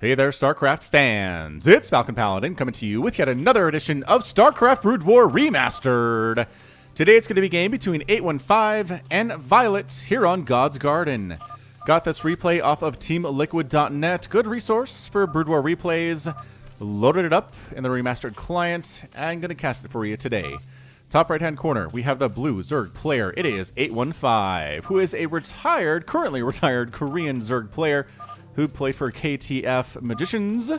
Hey there, StarCraft fans! It's Falcon Paladin coming to you with yet another edition of StarCraft Brood War Remastered. Today it's going to be a game between 815 and Violet here on God's Garden. Got this replay off of TeamLiquid.net. Good resource for Brood War replays. Loaded it up in the remastered client and going to cast it for you today. Top right-hand corner, we have the blue Zerg player. It is 815, who is a currently retired Korean Zerg player who played for KTF Magicians.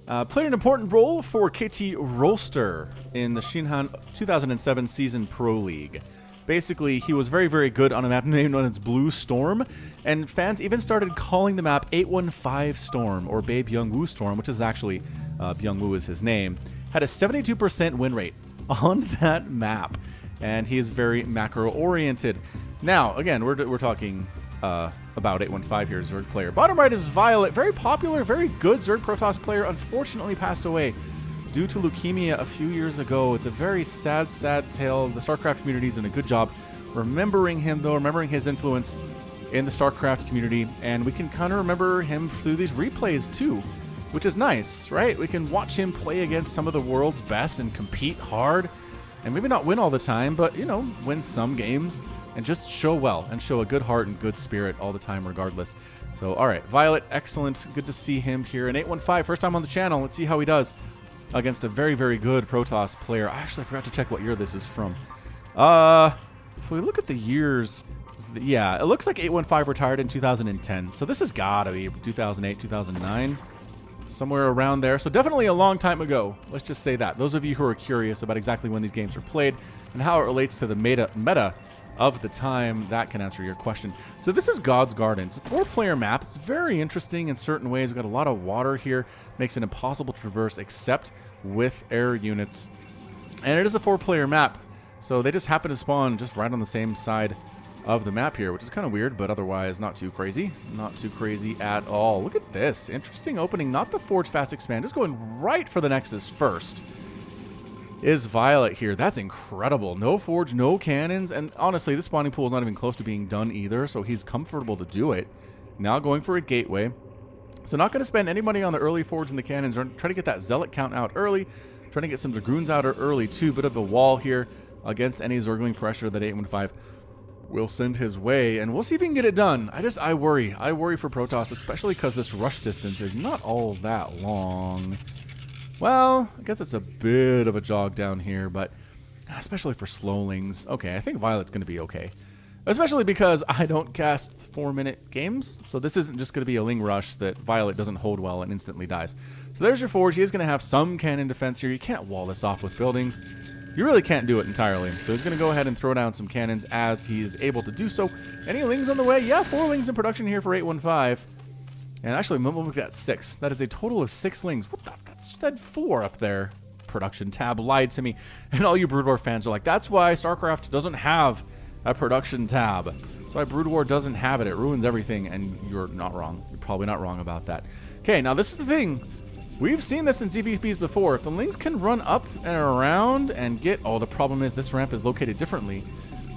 Played an important role for KT Rolster in the Shinhan 2007 Season Pro League. Basically, he was very, very good on a map named known as Blue Storm, and fans even started calling the map 815 Storm, or Babe Byung-woo Storm, which is actually, Byung-woo is his name. Had a 72% win rate on that map, and he is very macro-oriented. Now, again, we're talking about 815 here, Zerg player. Bottom right is Violet, very popular, very good Zerg Protoss player, unfortunately passed away due to leukemia a few years ago. It's a very sad, sad tale. The StarCraft community's done a good job remembering him, though, remembering his influence in the StarCraft community, and we can kind of remember him through these replays, too, which is nice, right? We can watch him play against some of the world's best and compete hard, and maybe not win all the time, but, you know, win some games, and just show well, and show a good heart and good spirit all the time regardless. So, alright, Violet, excellent. Good to see him here in 815. First time on the channel. Let's see how he does against a very, very good Protoss player. I actually forgot to check what year this is from. If we look at the years, yeah, it looks like 815 retired in 2010. So this has got to be 2008, 2009. Somewhere around there. So definitely a long time ago. Let's just say that. Those of you who are curious about exactly when these games were played and how it relates to the meta of the time, that can answer your question. So this is God's Garden. It's a 4-player map. It's very interesting in certain ways. We've got a lot of water here. Makes it impossible to traverse except with air units. And it is a 4-player map. So they just happen to spawn just right on the same side of the map here, which is kind of weird, but otherwise not too crazy. Not too crazy at all. Look at this. Interesting opening. Not the Forge Fast Expand. Just going right for the Nexus first. Is Violet here. That's incredible. No Forge, no cannons, and honestly, this spawning pool is not even close to being done either, so he's comfortable to do it. Now going for a gateway. So not going to spend any money on the early Forge and the cannons. Try to get that Zealot count out early. Trying to get some Dragoons out early too. Bit of a wall here against any Zergling pressure that 815 will send his way, and we'll see if he can get it done. I worry. I worry for Protoss, especially because this rush distance is not all that long. Well, I guess it's a bit of a jog down here, but especially for slowlings. Okay, I think Violet's going to be okay. Especially because I don't cast 4-minute games, so this isn't just going to be a Ling rush that Violet doesn't hold well and instantly dies. So there's your Forge. He is going to have some cannon defense here. You can't wall this off with buildings. You really can't do it entirely. So he's going to go ahead and throw down some cannons as he's able to do so. Any Lings on the way? Yeah, 4 Lings in production here for 815. And actually, we'll look at 6. That is a total of 6 Lings. What the? That said 4 up there. Production tab lied to me. And all you Brood War fans are like, that's why StarCraft doesn't have a production tab. That's why Brood War doesn't have it. It ruins everything. And you're not wrong. You're probably not wrong about that. Okay, now this is the thing. We've seen this in CVPs before. If the Lings can run up and around and get... Oh, the problem is this ramp is located differently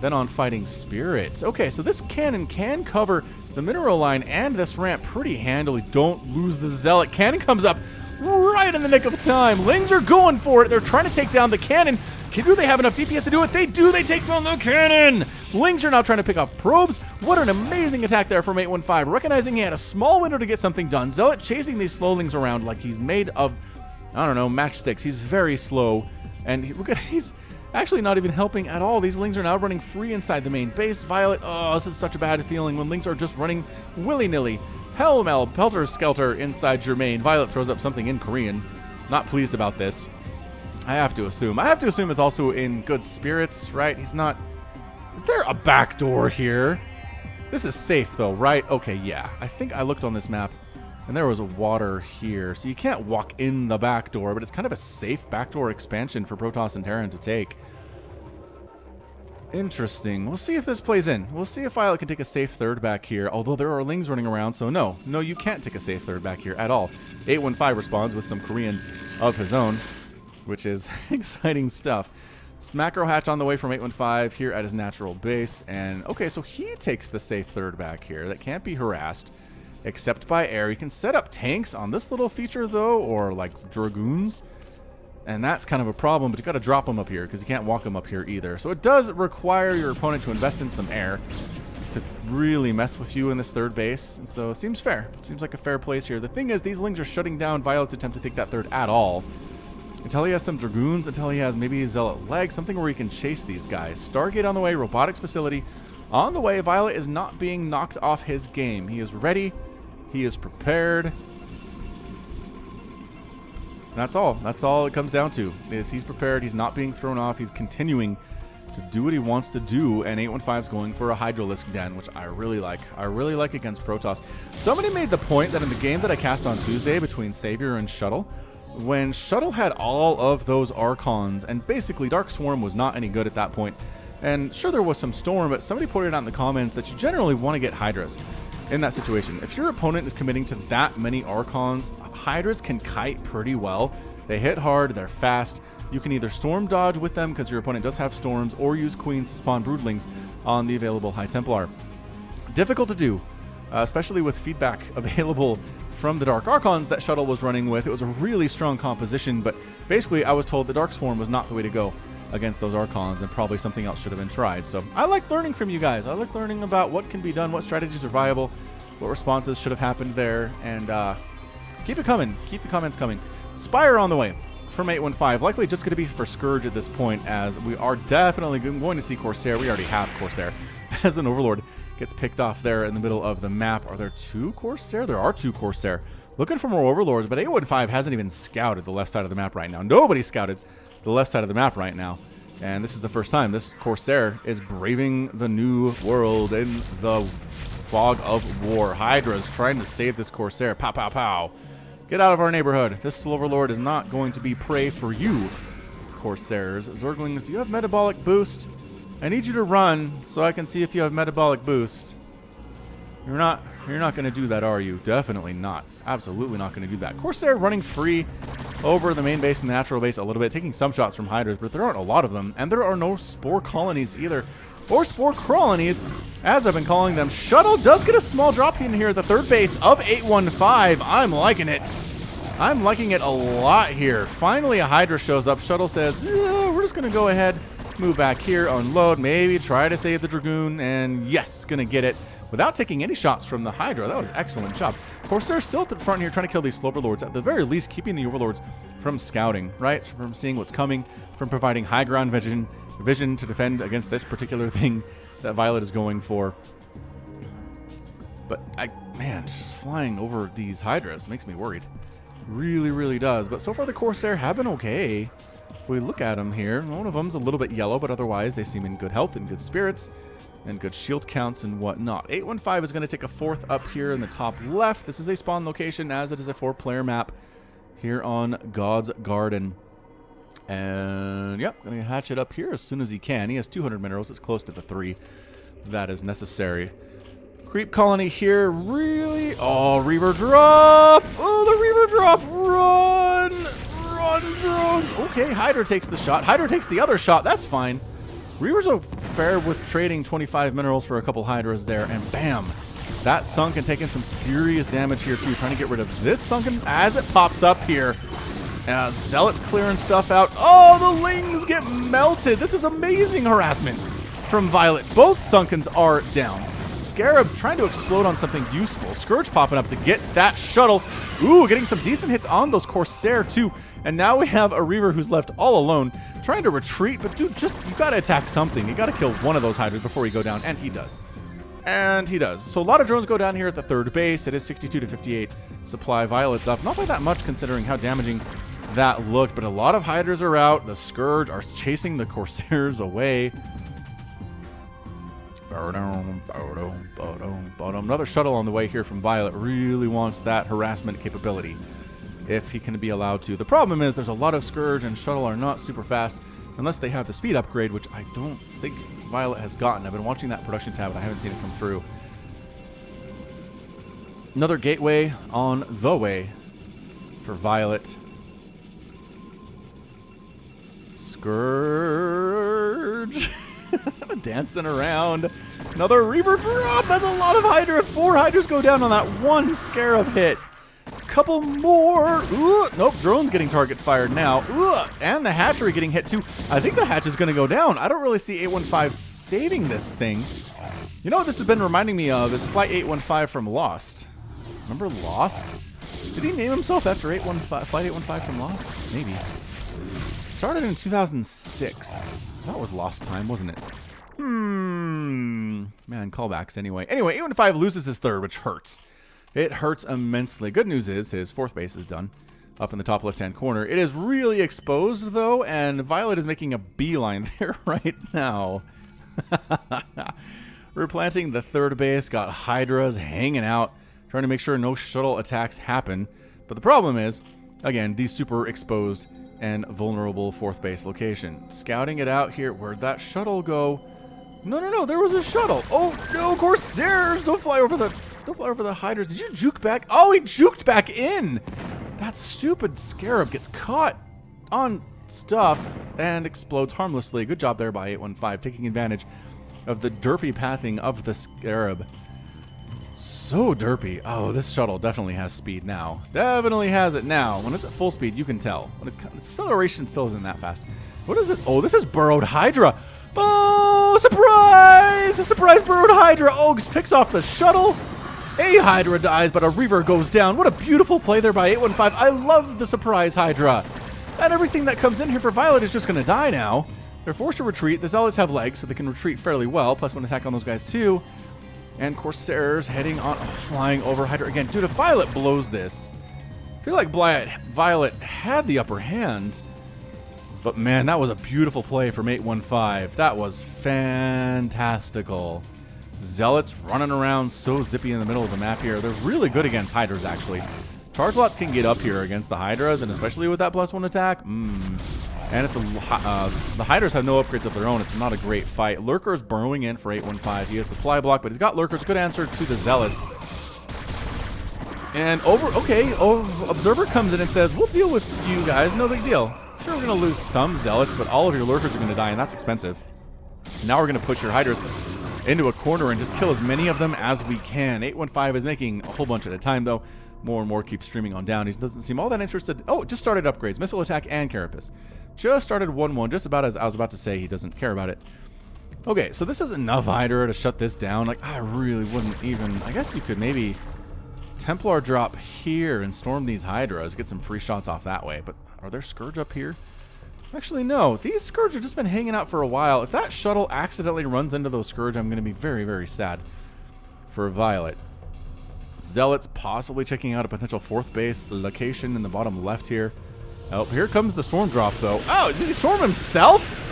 than on Fighting Spirits. Okay, so this cannon can cover the mineral line and this ramp pretty handily. Don't lose the Zealot. Cannon comes up right in the nick of time. Lings are going for it. They're trying to take down the cannon. Do they have enough DPS to do it? They do. They take down the cannon. Lings are now trying to pick off probes. What an amazing attack there from 815. Recognizing he had a small window to get something done. Zealot chasing these slowlings around like he's made of, I don't know, matchsticks. He's very slow. And look at, he's actually not even helping at all. These Lings are now running free inside the main base. Violet, oh, this is such a bad feeling when Lings are just running willy-nilly. Hell-mel, pelter-skelter inside your main. Violet throws up something in Korean. Not pleased about this. I have to assume. It's also in good spirits, right? He's not... Is there a back door here? This is safe, though, right? Okay, yeah. I think I looked on this map, and there was a water here. So you can't walk in the back door, but it's kind of a safe backdoor expansion for Protoss and Terran to take. Interesting. We'll see if this plays in. We'll see if Violet can take a safe third back here, although there are Lings running around, so no. No, you can't take a safe third back here at all. 815 responds with some Korean of his own, which is exciting stuff. Macro hatch on the way from 815 here at his natural base. And, okay, so he takes the safe third back here. That can't be harassed. except by air. You can set up tanks on this little feature, though, or like dragoons. And that's kind of a problem, but you got to drop them up here because you can't walk them up here either. So it does require your opponent to invest in some air to really mess with you in this third base. And so it seems fair. Seems like a fair place here. The thing is, these Lings are shutting down Violet's attempt to take that third at all. Until he has some Dragoons, until he has maybe a Zealot Leg, something where he can chase these guys. Stargate on the way, Robotics Facility on the way. Violet is not being knocked off his game. He is ready. He is prepared. That's all. That's all it comes down to. Is he's prepared. He's not being thrown off. He's continuing to do what he wants to do. And 815's going for a Hydralisk Den, which I really like. I really like against Protoss. Somebody made the point that in the game that I cast on Tuesday between Savior and Shuttle, when Shuttle had all of those Archons, and basically Dark Swarm was not any good at that point. And sure, there was some Storm, but somebody pointed out in the comments that you generally want to get Hydras in that situation. If your opponent is committing to that many Archons, Hydras can kite pretty well. They hit hard, they're fast. You can either Storm dodge with them because your opponent does have Storms, or use Queens to spawn Broodlings on the available High Templar. Difficult to do, especially with feedback available from the Dark Archons that Shuttle was running with. It was a really strong composition, but basically I was told the Dark Swarm was not the way to go against those Archons, and probably something else should have been tried. So I like learning from you guys. I like learning about what can be done, what strategies are viable, what responses should have happened there, and keep it coming. Keep the comments coming. Spire on the way from 815. Likely just going to be for Scourge at this point, as we are definitely going to see Corsair. We already have Corsair as an Overlord. Gets picked off there in the middle of the map. Are there two Corsair? There are two Corsair. Looking for more Overlords, but 815 hasn't even scouted the left side of the map right now. Nobody scouted the left side of the map right now. And this is the first time this Corsair is braving the new world in the fog of war. Hydra's trying to save this Corsair. Pow, pow, pow. Get out of our neighborhood. This Overlord is not going to be prey for you, Corsairs. Zerglings, do you have metabolic boost? I need you to run so I can see if you have metabolic boost. You're not going to do that, are you? Definitely not. Absolutely not going to do that. Corsair running free over the main base and the natural base a little bit, taking some shots from Hydras, but there aren't a lot of them, and there are no Spore Colonies either. Or Spore Colonies, as I've been calling them. Shuttle does get a small drop in here at the third base of 815. I'm liking it. I'm liking it a lot here. Finally, a Hydra shows up. Shuttle says, yeah, we're just going to go ahead, move back here, unload, maybe try to save the Dragoon, and yes, going to get it without taking any shots from the Hydra. That was an excellent job. Corsair's still at the front here trying to kill these Overlords. At the very least, keeping the Overlords from scouting, right? So from seeing what's coming, from providing high ground vision to defend against this particular thing that Violet is going for. But, man, just flying over these Hydras makes me worried. Really, really does. But so far the Corsair have been okay. If we look at them here, one of them's a little bit yellow, but otherwise they seem in good health and good spirits and good shield counts and whatnot. 815 is going to take a fourth up here in the top left. This is a spawn location, as it is a 4-player map here on God's Garden. And, yep, going to hatch it up here as soon as he can. He has 200 minerals. It's close to the 3 that is necessary. Creep colony here, really? Oh, Reaver drop! Oh, the Reaver drop! Run! Run, drones! Okay, Hydra takes the shot. Hydra takes the other shot. That's fine. Reavers are fair with trading 25 minerals for a couple Hydras there, and bam! That Sunken taking some serious damage here, too. Trying to get rid of this Sunken as it pops up here. Zealot's clearing stuff out. Oh, the Lings get melted! This is amazing harassment from Violet. Both Sunkens are down. Scarab trying to explode on something useful. Scourge popping up to get that shuttle. Ooh, getting some decent hits on those Corsair, too. And now we have a Reaver who's left all alone, trying to retreat. But, dude, you got to attack something. You got to kill one of those Hydras before you go down. And he does. And he does. So a lot of drones go down here at the third base. It is 62 to 58 supply. Violet's up. Not by that much, considering how damaging that looked. But a lot of Hydras are out. The Scourge are chasing the Corsairs away. Another shuttle on the way here from Violet. Really wants that harassment capability if he can be allowed to. The problem is there's a lot of Scourge, and shuttle are not super fast unless they have the speed upgrade, which I don't think Violet has gotten. I've been watching that production tab and I haven't seen it come through. Another gateway on the way for Violet. Scourge dancing around. Another Reaver drop. That's a lot of Hydra. 4 Hydras go down on that one Scarab hit. Couple more. Ooh, nope, drone's getting target fired now. Ooh, and the hatchery getting hit too. I think the hatch is going to go down. I don't really see 815 saving this thing. You know what this has been reminding me of is Flight 815 from Lost. Remember Lost? Did he name himself after Flight 815 from Lost? Maybe. Started in 2006. That was Lost time, wasn't it? Man, callbacks anyway. Anyway, 815 loses his third, which hurts. It hurts immensely. Good news is his fourth base is done. Up in the top left-hand corner. It is really exposed, though, and Violet is making a beeline there right now. Replanting the third base, got Hydras hanging out, trying to make sure no shuttle attacks happen. But the problem is, again, these super exposed and vulnerable fourth base location. Scouting it out here. Where'd that shuttle go? No, there was a shuttle. Oh, no, Corsairs! Don't fly over the Hydras. Did you juke back? Oh, he juked back in! That stupid Scarab gets caught on stuff and explodes harmlessly. Good job there by 815, taking advantage of the derpy pathing of the Scarab. So derpy. Oh, this shuttle definitely has speed now. Definitely has it now. When it's at full speed, you can tell. When its acceleration still isn't that fast. What is it? Oh, this is burrowed Hydra. Oh, surprise! A surprise burrowed Hydra. Oh, picks off the shuttle. A Hydra dies, but a Reaver goes down. What a beautiful play there by 815. I love the surprise Hydra. And everything that comes in here for Violet is just going to die now. They're forced to retreat. The Zealots have legs, so they can retreat fairly well. Plus one attack on those guys, too. And Corsairs heading on, flying over Hydra again. Dude, if Violet blows this, I feel like Violet had the upper hand. But man, that was a beautiful play from 815. That was fantastical. Zealots running around so zippy in the middle of the map here. They're really good against Hydras, actually. Charge lots can get up here against the Hydras, and especially with that +1 attack. And if the Hydras have no upgrades of their own, it's not a great fight. Lurker's burrowing in for 815. He has supply block, but he's got Lurkers. Good answer to the Zealots. And Observer comes in and says, we'll deal with you guys, no big deal. Sure, we're going to lose some Zealots, but all of your Lurkers are going to die, and that's expensive. Now we're going to push your Hydras into a corner and just kill as many of them as we can. 815 is making a whole bunch at a time, though. More and more keep streaming on down. He doesn't seem all that interested. Oh, just started upgrades. Missile attack and Carapace. Just started 1-1, just about as I was about to say. He doesn't care about it. Okay, so this is enough Hydra to shut this down. Like, I really wouldn't even... I guess you could maybe Templar drop here and storm these Hydras, get some free shots off that way. But are there Scourge up here? Actually, no. These Scourge have just been hanging out for a while. If that shuttle accidentally runs into those Scourge, I'm going to be very, very sad for Violet. Zealots possibly checking out a potential fourth base location in the bottom left here. Oh, here comes the storm drop, though. Oh, did he storm himself?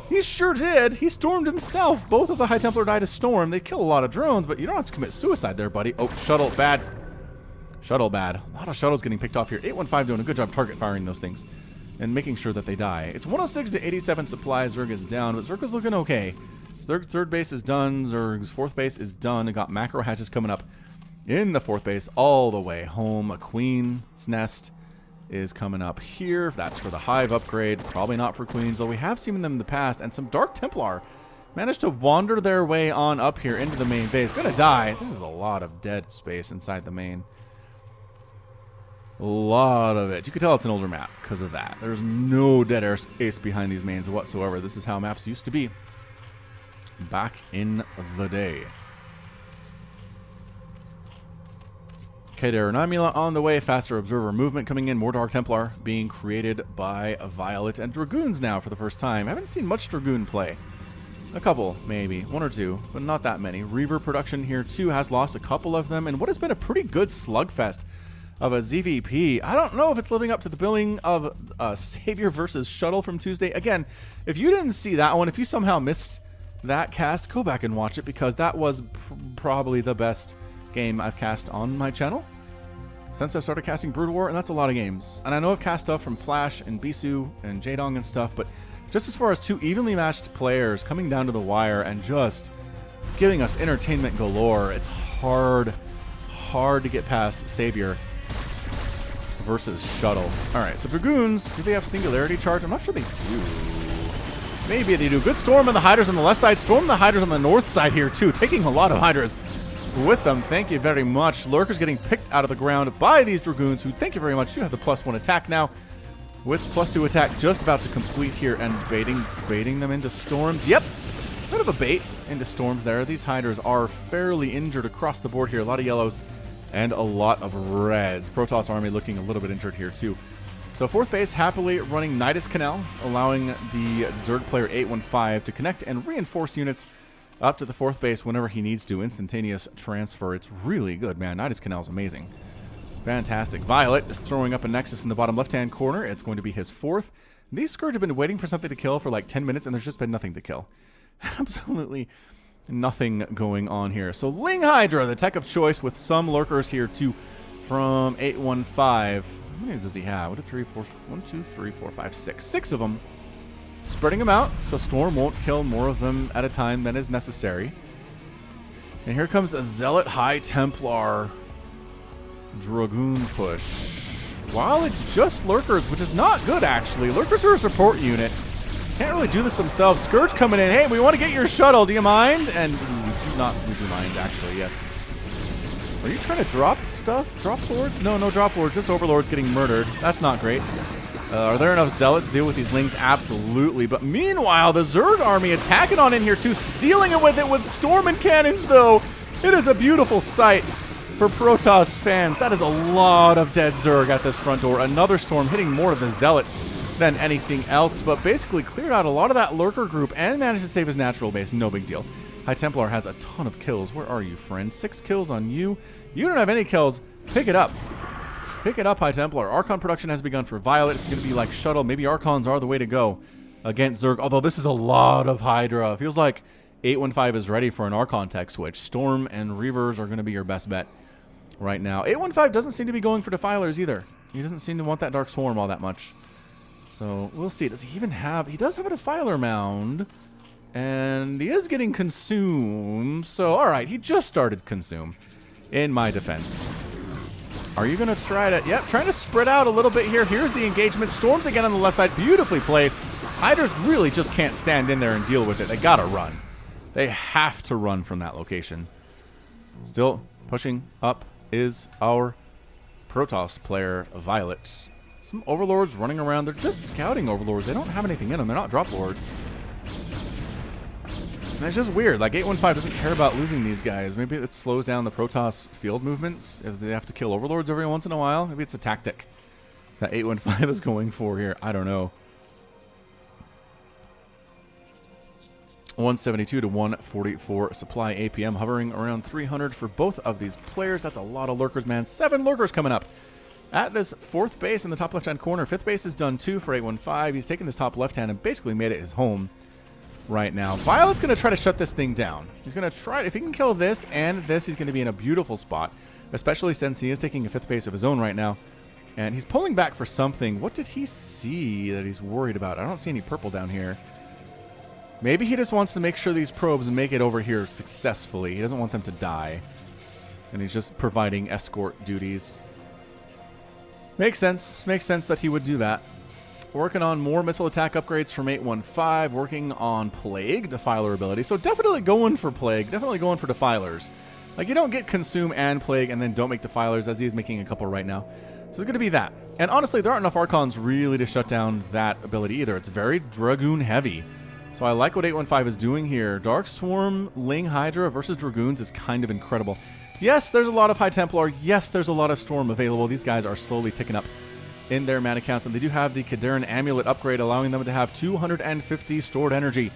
He sure did. He stormed himself. Both of the High Templar died to storm. They kill a lot of drones, but you don't have to commit suicide there, buddy. Oh, shuttle bad. Shuttle bad. A lot of shuttles getting picked off here. 815 doing a good job target firing those things and making sure that they die. It's 106 to 87 supply. Zerg is down, but Zerg is looking okay. Zerg's third base is done. Zerg's fourth base is done. It got macro hatches coming up in the fourth base all the way home. A Queen's Nest is coming up here. That's for the Hive upgrade. Probably not for Queens, though we have seen them in the past. And some Dark Templar managed to wander their way on up here into the main base. Gonna die. This is a lot of dead space inside the main. A lot of it. You can tell it's an older map because of that. There's no dead air space behind these mains whatsoever. This is how maps used to be back in the day. Kader and Amula on the way. Faster observer movement coming in. More Dark Templar being created by Violet. And Dragoons now for the first time. I haven't seen much Dragoon play. A couple, maybe. One or two, but not that many. Reaver production here too has lost a couple of them. And what has been a pretty good slugfest of a ZVP. I don't know if it's living up to the billing of Savior versus Shuttle from Tuesday. Again, if you didn't see that one, if you somehow missed that cast, go back and watch it because that was probably the best game I've cast on my channel since I've started casting Brood War, and that's a lot of games. And I know I've cast stuff from Flash and Bisu and Jaedong and stuff, but just as far as two evenly matched players coming down to the wire and just giving us entertainment galore, it's hard to get past Savior versus Shuttle. Alright, so Dragoons, do they have Singularity Charge? I'm not sure they do. Maybe they do. Good Storm and the Hydras on the left side. Storm and the Hydras on the north side here, too. Taking a lot of Hydras with them. Thank you very much. Lurkers getting picked out of the ground by these Dragoons, who, thank you very much, do have the +1 attack now. With +2 attack just about to complete here and baiting them into storms. Yep, bit of a bait into storms there. These Hydras are fairly injured across the board here. A lot of yellows and a lot of reds. Protoss army looking a little bit injured here too. So fourth base happily running Nidus Canal, allowing the Zerg player 815 to connect and reinforce units up to the fourth base whenever he needs to. Instantaneous transfer. It's really good, man. Nidus Canal is amazing. Fantastic. Violet is throwing up a Nexus in the bottom left-hand corner. It's going to be his fourth. These Scourge have been waiting for something to kill for like 10 minutes, and there's just been nothing to kill. Absolutely nothing going on here. So Ling Hydra, the tech of choice, with some Lurkers here too from 815. How many does he have? 1, 2, 3, 4, 5, 6. 6 of them. Spreading them out so Storm won't kill more of them at a time than is necessary. And here comes a Zealot High Templar Dragoon push. While it's just Lurkers, which is not good actually. Lurkers are a support unit. Can't really do this themselves. Scourge coming in. Hey, we want to get your shuttle. Do you mind? And we do mind actually, yes. Are you trying to drop stuff? Drop lords? No, no drop lords. Just overlords getting murdered. That's not great. Are there enough zealots to deal with these lings? Absolutely. But meanwhile, the Zerg army attacking on in here too, stealing it with storm and cannons though. It is a beautiful sight for Protoss fans. That is a lot of dead Zerg at this front door. Another storm hitting more of the zealots than anything else, but basically cleared out a lot of that lurker group and managed to save his natural base. No big deal. High Templar has a ton of kills. Where are you, friend? 6 kills on you. You don't have any kills. Pick it up. Pick it up, High Templar. Archon production has begun for Violet. It's going to be like Shuttle. Maybe Archons are the way to go against Zerg, although this is a lot of Hydra. It feels like 815 is ready for an Archon tech switch. Storm and Reavers are going to be your best bet right now. 815 doesn't seem to be going for Defilers either. He doesn't seem to want that Dark Swarm all that much. So we'll see. Does he even have... He does have a Defiler mound. And he is getting consumed. So, alright, he just started consume. In my defense. Are you going to try to... Yep, trying to spread out a little bit here. Here's the engagement. Storms again on the left side. Beautifully placed. Hydras really just can't stand in there and deal with it. They gotta run. They have to run from that location. Still pushing up is our Protoss player, Violet. Some Overlords running around. They're just scouting Overlords. They don't have anything in them. They're not Drop Lords. And it's just weird. Like, 815 doesn't care about losing these guys. Maybe it slows down the Protoss field movements if they have to kill Overlords every once in a while. Maybe it's a tactic that 815 is going for here. I don't know. 172 to 144 supply APM, hovering around 300 for both of these players. That's a lot of Lurkers, man. 7 Lurkers coming up at this fourth base in the top left-hand corner. Fifth base is done too for 815. He's taken this top left-hand and basically made it his home right now. Violet's going to try to shut this thing down. He's going to try, if he can kill this and this, he's going to be in a beautiful spot, especially since he is taking a fifth base of his own right now. And he's pulling back for something. What did he see that he's worried about? I don't see any purple down here. Maybe he just wants to make sure these probes make it over here successfully. He doesn't want them to die. And he's just providing escort duties. Makes sense. Makes sense that he would do that. Working on more missile attack upgrades from 815. Working on Plague Defiler ability. So definitely going for Plague. Definitely going for Defilers. Like, you don't get Consume and Plague and then don't make Defilers, as he is making a couple right now. So it's going to be that. And honestly, there aren't enough Archons really to shut down that ability either. It's very Dragoon heavy. So I like what 815 is doing here. Dark Swarm, Ling Hydra versus Dragoons is kind of incredible. Yes, there's a lot of High Templar. Yes, there's a lot of Storm available. These guys are slowly ticking up in their mana counts. And they do have the Kadarin Amulet upgrade, allowing them to have 250 stored energy,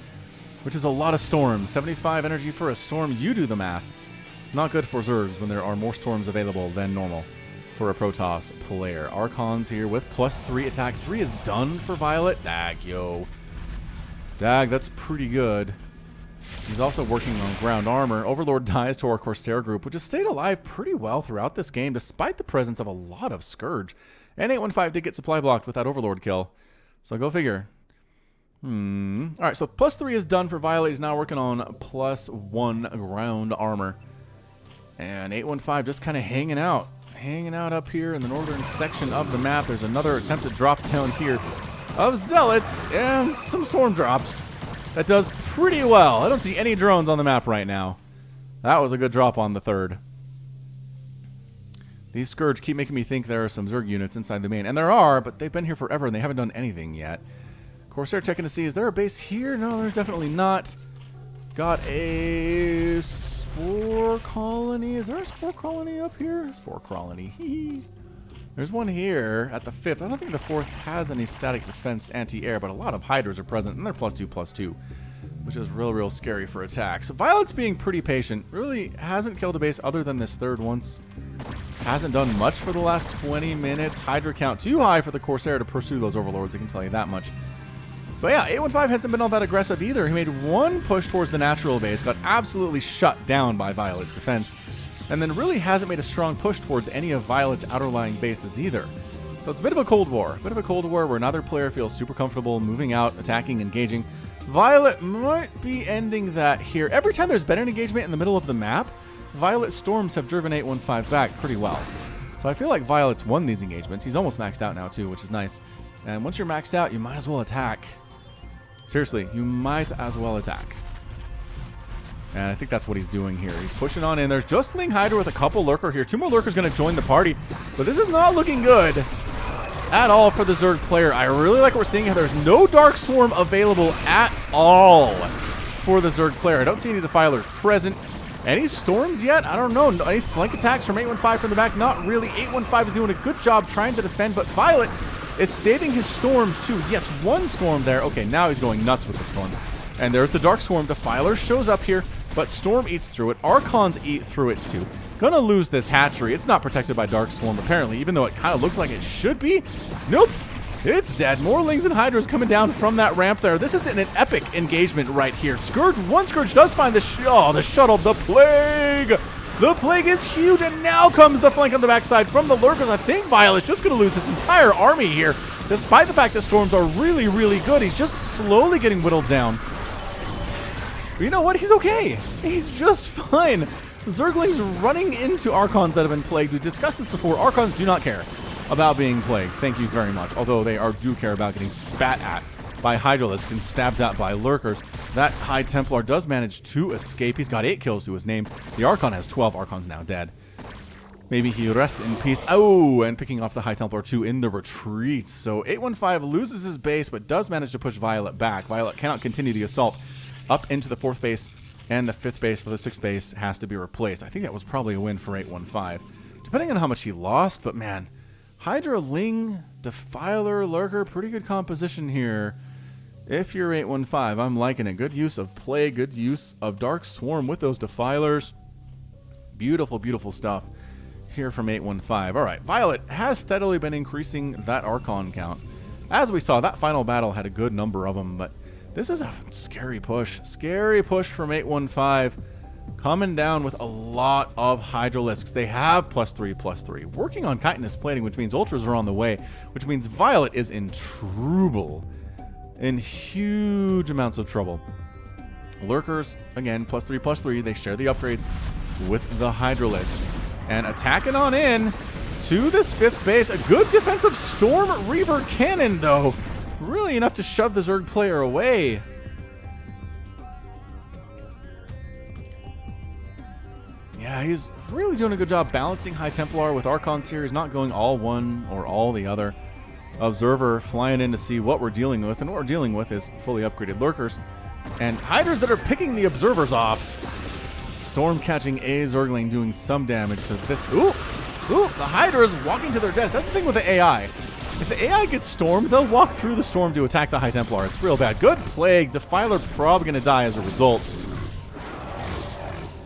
which is a lot of Storms. 75 energy for a Storm. You do the math. It's not good for Zergs when there are more Storms available than normal for a Protoss player. Archons here with +3 attack. 3 is done for Violet. Dag, yo. Dag, that's pretty good. He's also working on ground armor. Overlord dies to our Corsair group, which has stayed alive pretty well throughout this game, despite the presence of a lot of Scourge. And 815 did get supply blocked with that Overlord kill. So go figure. Alright, so +3 is done for Violet. He's now working on +1 ground armor. And 815 just kind of hanging out. Hanging out up here in the northern section of the map. There's another attempted drop down here of Zealots and some Storm drops. That does pretty well. I don't see any drones on the map right now. That was a good drop on the third. These Scourge keep making me think there are some Zerg units inside the main. And there are, but they've been here forever and they haven't done anything yet. Corsair checking to see, is there a base here? No, there's definitely not. Got a Spore Colony. Is there a Spore Colony up here? Spore Colony. There's one here at the 5th. I don't think the 4th has any static defense anti-air, but a lot of Hydras are present, and they're +2/+2, which is real scary for attacks. Violet's being pretty patient. Really hasn't killed a base other than this third once. Hasn't done much for the last 20 minutes. Hydra count too high for the Corsair to pursue those Overlords, I can tell you that much. But yeah, 815 hasn't been all that aggressive either. He made one push towards the natural base, got absolutely shut down by Violet's defense, and then really hasn't made a strong push towards any of Violet's outerlying bases either. So it's a bit of a Cold War. A bit of a Cold War where neither player feels super comfortable moving out, attacking, engaging. Violet might be ending that here. Every time there's been an engagement in the middle of the map, Violet Storms have driven 815 back pretty well. So I feel like Violet's won these engagements. He's almost maxed out now too, which is nice. And once you're maxed out, you might as well attack. Seriously, you might as well attack. And I think that's what he's doing here. He's pushing on in. There's just Ling Hydra with a couple Lurker here. 2 more Lurkers going to join the party. But this is not looking good at all for the Zerg player. I really like what we're seeing here. There's no Dark Swarm available at all for the Zerg player. I don't see any Defilers present. Any Storms yet? I don't know. Any flank attacks from 815 from the back? Not really. 815 is doing a good job trying to defend, but Violet is saving his Storms too. Yes, one Storm there. Okay, now he's going nuts with the Storms. And there's the Dark Swarm. Defiler shows up here, but Storm eats through it. Archons eat through it too. Gonna lose this hatchery. It's not protected by Dark Swarm apparently, even though it kind of looks like it should be. Nope. It's dead. More Lings and Hydras coming down from that ramp there. This is an epic engagement right here. Scourge, one Scourge does find the shuttle, the Plague. The Plague is huge, and now comes the flank on the backside from the Lurkers. I think Violet's just going to lose this entire army here, despite the fact that Storms are really good. He's just slowly getting whittled down. But you know what? He's okay. He's just fine. Zerglings running into Archons that have been plagued. We've discussed this before. Archons do not care about being plagued. Thank you very much. Although they do care about getting spat at by Hydralisks and stabbed at by Lurkers. That High Templar does manage to escape. He's got 8 kills to his name. The Archon has 12. Archon's now dead. Maybe he rests in peace. Oh, and picking off the High Templar 2 in the retreat. So 815 loses his base, but does manage to push Violet back. Violet cannot continue the assault up into the 4th base and the 5th base, so the 6th base has to be replaced. I think that was probably a win for 815. Depending on how much he lost, but man, Hydra, Ling, Defiler, Lurker, pretty good composition here. If you're 815, I'm liking it. Good use of Plague, good use of Dark Swarm with those Defilers. Beautiful stuff here from 815. All right, Violet has steadily been increasing that Archon count. As we saw, that final battle had a good number of them, but this is a scary push. Scary push from 815. Coming down with a lot of Hydralisks. They have +3/+3. Working on chitinous plating, which means Ultras are on the way, which means Violet is in trouble. In huge amounts of trouble. Lurkers, again, +3/+3. They share the upgrades with the Hydralisks. And attacking on in to this 5th base. A good defensive Storm Reaver Cannon, though. Really enough to shove the Zerg player away. Yeah, he's really doing a good job balancing High Templar with Archons here. He's not going all one or all the other. Observer flying in to see what we're dealing with, and what we're dealing with is fully upgraded Lurkers and Hydras that are picking the Observers off. Storm catching a Zergling, doing some damage to this. Ooh, the Hydras walking to their deaths. That's the thing with the AI. If the AI gets stormed, they'll walk through the storm to attack the High Templar. It's real bad. Good Plague. Defiler probably going to die as a result.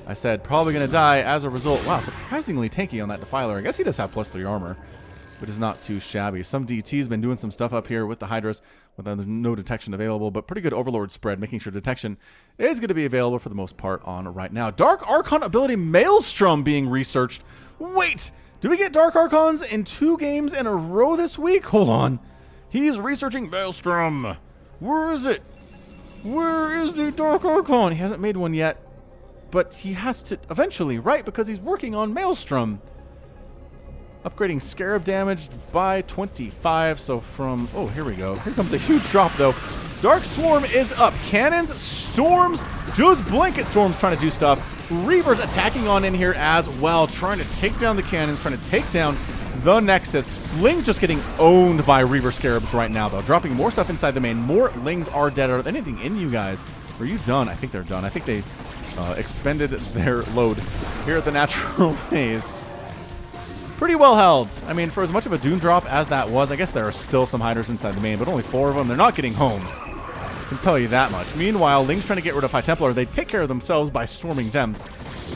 I said probably going to die as a result. Wow, surprisingly tanky on that Defiler. I guess he does have +3 armor, which is not too shabby. Some DT's been doing some stuff up here with the Hydras, with no detection available, but pretty good Overlord spread, making sure detection is going to be available for the most part on right now. Dark Archon ability Maelstrom being researched. Wait, do we get Dark Archons in 2 games in a row this week? Hold on. He's researching Maelstrom. Where is it? Where is the Dark Archon? He hasn't made one yet, but he has to eventually, right? Because he's working on Maelstrom. Upgrading Scarab damage by 25, so from... Oh, here we go. Here comes a huge drop, though. Dark Swarm is up. Cannons, Storms, just Blanket Storms trying to do stuff. Reavers attacking on in here as well, trying to take down the cannons, trying to take down the Nexus. Ling just getting owned by Reaver Scarabs right now, though. Dropping more stuff inside the main. More Lings are dead. Are anything in you guys? Are you done? I think they're done. I think they expended their load here at the natural base. Pretty well held. I mean, for as much of a Doom drop as that was, I guess there are still some hiders inside the main, but only 4 of them. They're not getting home. I can tell you that much. Meanwhile, Ling's trying to get rid of High Templar. They take care of themselves by storming them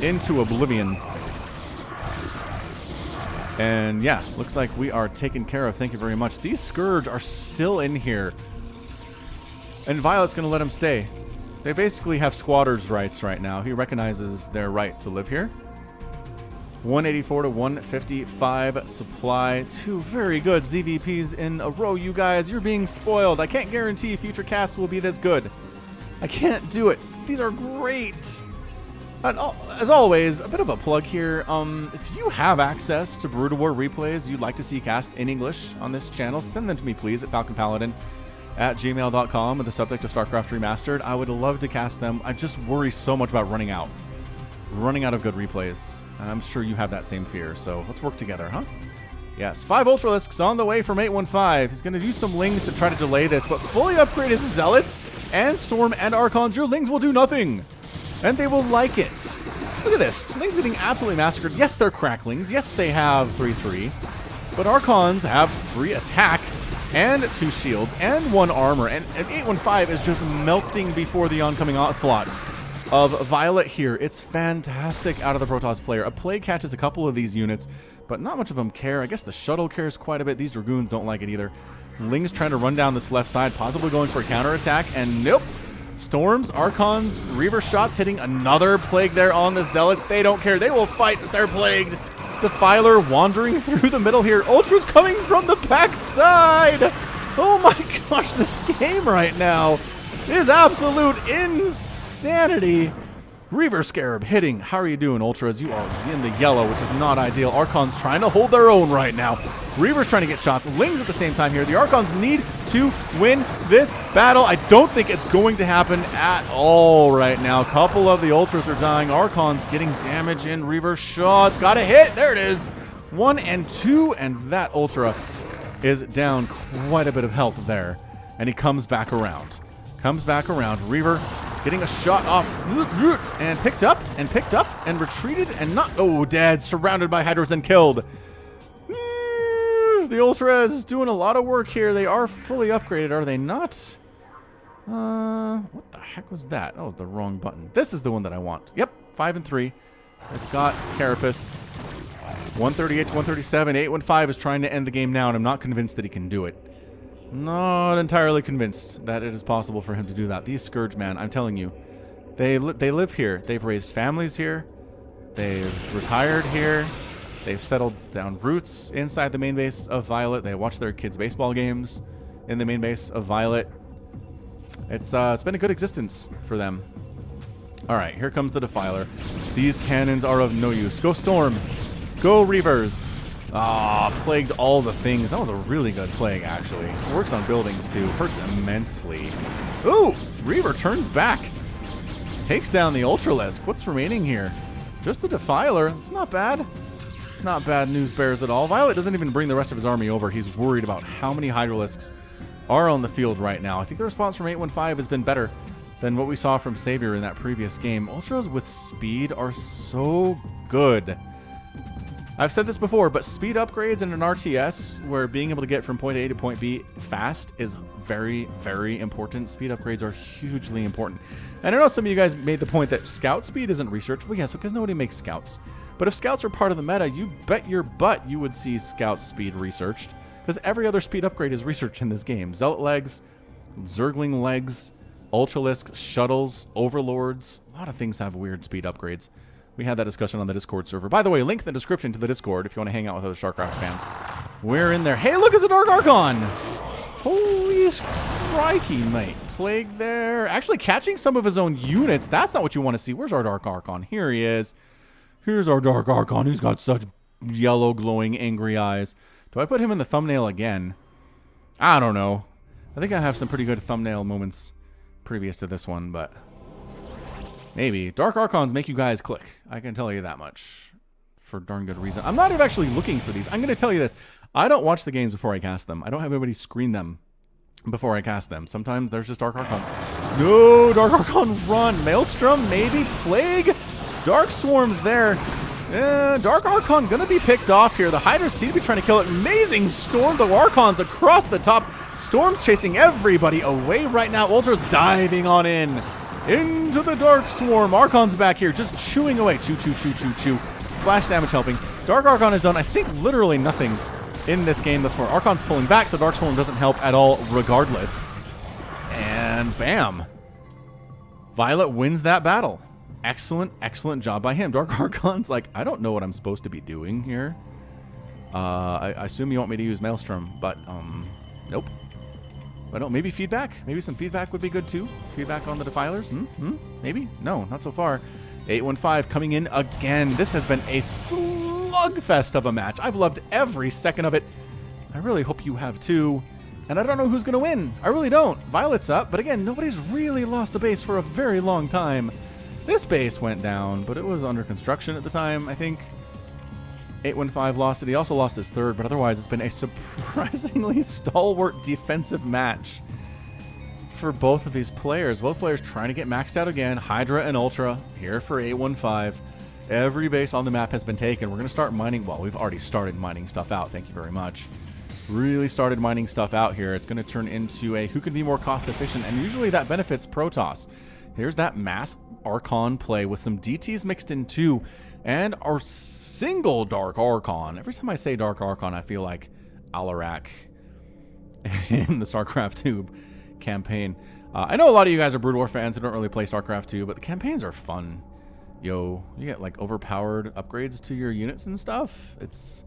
into oblivion. And yeah, looks like we are taken care of. Thank you very much. These Scourge are still in here. And Violet's going to let them stay. They basically have squatter's rights right now. He recognizes their right to live here. 184 to 155 supply. 2 very good ZVPs in a row, you guys. You're being spoiled. I can't guarantee future casts will be this good. I can't do it. These are great. As always, a bit of a plug here. If you have access to Brood War replays you'd like to see cast in English on this channel, send them to me, please, at falconpaladin@gmail.com with the subject of StarCraft Remastered. I would love to cast them. I just worry so much about running out of good replays. And I'm sure you have that same fear, so let's work together, huh? Yes, 5 Ultralisks on the way from 815. He's going to do some Lings to try to delay this, but fully upgraded Zealots and Storm and Archons, your Lings will do nothing. And they will like it. Look at this. Lings getting absolutely massacred. Yes, they're Cracklings. Yes, they have 3/3. But Archons have 3 attack and 2 shields and 1 armor. And 815 is just melting before the oncoming onslaught of Violet here. It's fantastic out of the Protoss player. A Plague catches a couple of these units, but not much of them care. I guess the Shuttle cares quite a bit. These Dragoons don't like it either. Ling's trying to run down this left side, possibly going for a counterattack, and nope. Storms, Archons, Reaver shots hitting another Plague there on the Zealots. They don't care. They will fight if they're plagued. Defiler wandering through the middle here. Ultra's coming from the backside. Oh my gosh, this game right now is absolute insanity. Reaver Scarab hitting. How are you doing, Ultras? You are in the yellow, which is not ideal. Archons trying to hold their own right now. Reaver's trying to get shots. Lings at the same time here. The Archons need to win this battle. I don't think it's going to happen at all right now. A couple of the Ultras are dying. Archons getting damage in. Reaver shots. Got a hit. There it is. 1 and 2, and that Ultra is down quite a bit of health there. And he comes back around. Reaver getting a shot off and picked up and retreated and not, oh, dead, surrounded by Hydras and killed. The Ultra is doing a lot of work here. They are fully upgraded, are they not? What the heck was that? That was the wrong button. This is the one that I want. Yep, 5 and 3. It's got Carapace. 138 to 137. 815 is trying to end the game now, and I'm not convinced that he can do it. Not entirely convinced that it is possible for him to do that. These Scourge, man, I'm telling you, they live here. They've raised families here. They've retired here. They've settled down roots inside the main base of Violet. They watch their kids' baseball games in the main base of Violet. It's been a good existence for them. All right, here comes the Defiler. These cannons are of no use. Go Storm. Go Reavers. Ah, plagued all the things. That was a really good plague, actually. Works on buildings, too. Hurts immensely. Ooh! Reaver turns back. Takes down the Ultralisk. What's remaining here? Just the Defiler. It's not bad. Not bad news bears at all. Violet doesn't even bring the rest of his army over. He's worried about how many Hydralisks are on the field right now. I think the response from 815 has been better than what we saw from Savior in that previous game. Ultras with speed are so good. I've said this before, but speed upgrades in an RTS where being able to get from point A to point B fast is very, very important. Speed upgrades are hugely important. And I know some of you guys made the point that scout speed isn't researched. Well, yes, because nobody makes scouts. But if scouts are part of the meta, you bet your butt you would see scout speed researched, because every other speed upgrade is researched in this game. Zealot legs, Zergling legs, Ultralisks, shuttles, overlords. A lot of things have weird speed upgrades. We had that discussion on the Discord server. By the way, link in the description to the Discord if you want to hang out with other StarCraft fans. We're in there. Hey, look, it's a Dark Archon! Holy crikey, mate. Plague there. Actually catching some of his own units. That's not what you want to see. Where's our Dark Archon? Here he is. Here's our Dark Archon. He's got such yellow, glowing, angry eyes. Do I put him in the thumbnail again? I don't know. I think I have some pretty good thumbnail moments previous to this one, but maybe. Dark Archons make you guys click. I can tell you that much. For darn good reason. I'm not even actually looking for these. I'm going to tell you this. I don't watch the games before I cast them. I don't have anybody screen them before I cast them. Sometimes there's just Dark Archons. No, Dark Archon run. Maelstrom, maybe. Plague. Dark Swarm there. Dark Archon going to be picked off here. The Hydra seem to be trying to kill it. Amazing Storm. The Archons across the top. Storm's chasing everybody away right now. Ultra's diving on in. Into the Dark Swarm. Archon's back here just chewing away. Chew, chew, chew, chew, chew. Splash damage helping. Dark Archon has done, I think, literally nothing in this game thus far. Archon's pulling back, so Dark Swarm doesn't help at all regardless. And bam. Violet wins that battle. Excellent, excellent job by him. Dark Archon's like, I don't know what I'm supposed to be doing here. I assume you want me to use Maelstrom, but nope. I don't. Maybe feedback? Maybe some feedback would be good too. Feedback on the Defilers? Maybe? No, not so far. 815 coming in again. This has been a slugfest of a match. I've loved every second of it. I really hope you have too. And I don't know who's going to win. I really don't. Violet's up, but again, nobody's really lost a base for a very long time. This base went down, but it was under construction at the time, I think. 815 lost it. He also lost his third, but otherwise it's been a surprisingly stalwart defensive match for both of these players. Both players trying to get maxed out again. Hydra and Ultra here for 815. Every base on the map has been taken. We're going to start mining. Well, we've already started mining stuff out. Thank you very much. Really started mining stuff out here. It's going to turn into a who can be more cost efficient, and usually that benefits Protoss. Here's that mass Archon play with some DTs mixed in too, and our single Dark Archon. Every time I say Dark Archon, I feel like Alarak in the StarCraft 2 campaign. I know a lot of you guys are Brood War fans who don't really play StarCraft 2, but the campaigns are fun. Yo, you get like overpowered upgrades to your units and stuff. It's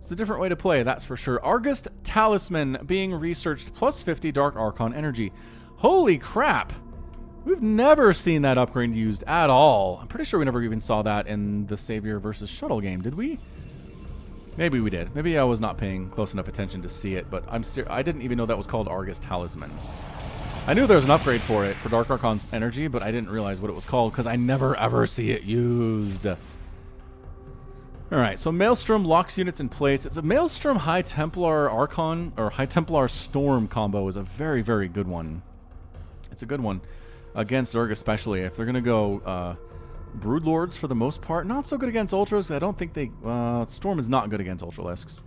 a different way to play, that's for sure. Argus Talisman being researched, plus 50 Dark Archon energy. Holy crap! We've never seen that upgrade used at all. I'm pretty sure we never even saw that in the Savior versus Shuttle game, did we? Maybe we did. Maybe I was not paying close enough attention to see it, but I didn't even know that was called Argus Talisman. I knew there was an upgrade for it, for Dark Archon's energy, but I didn't realize what it was called because I never ever see it used. Alright, so Maelstrom locks units in place. It's a Maelstrom High Templar Archon, or High Templar Storm combo is a very, very good one. It's a good one. Against Zerg especially. If they're going to go Broodlords for the most part, not so good against Ultras. I don't think they... Storm is not good against Ultralisks.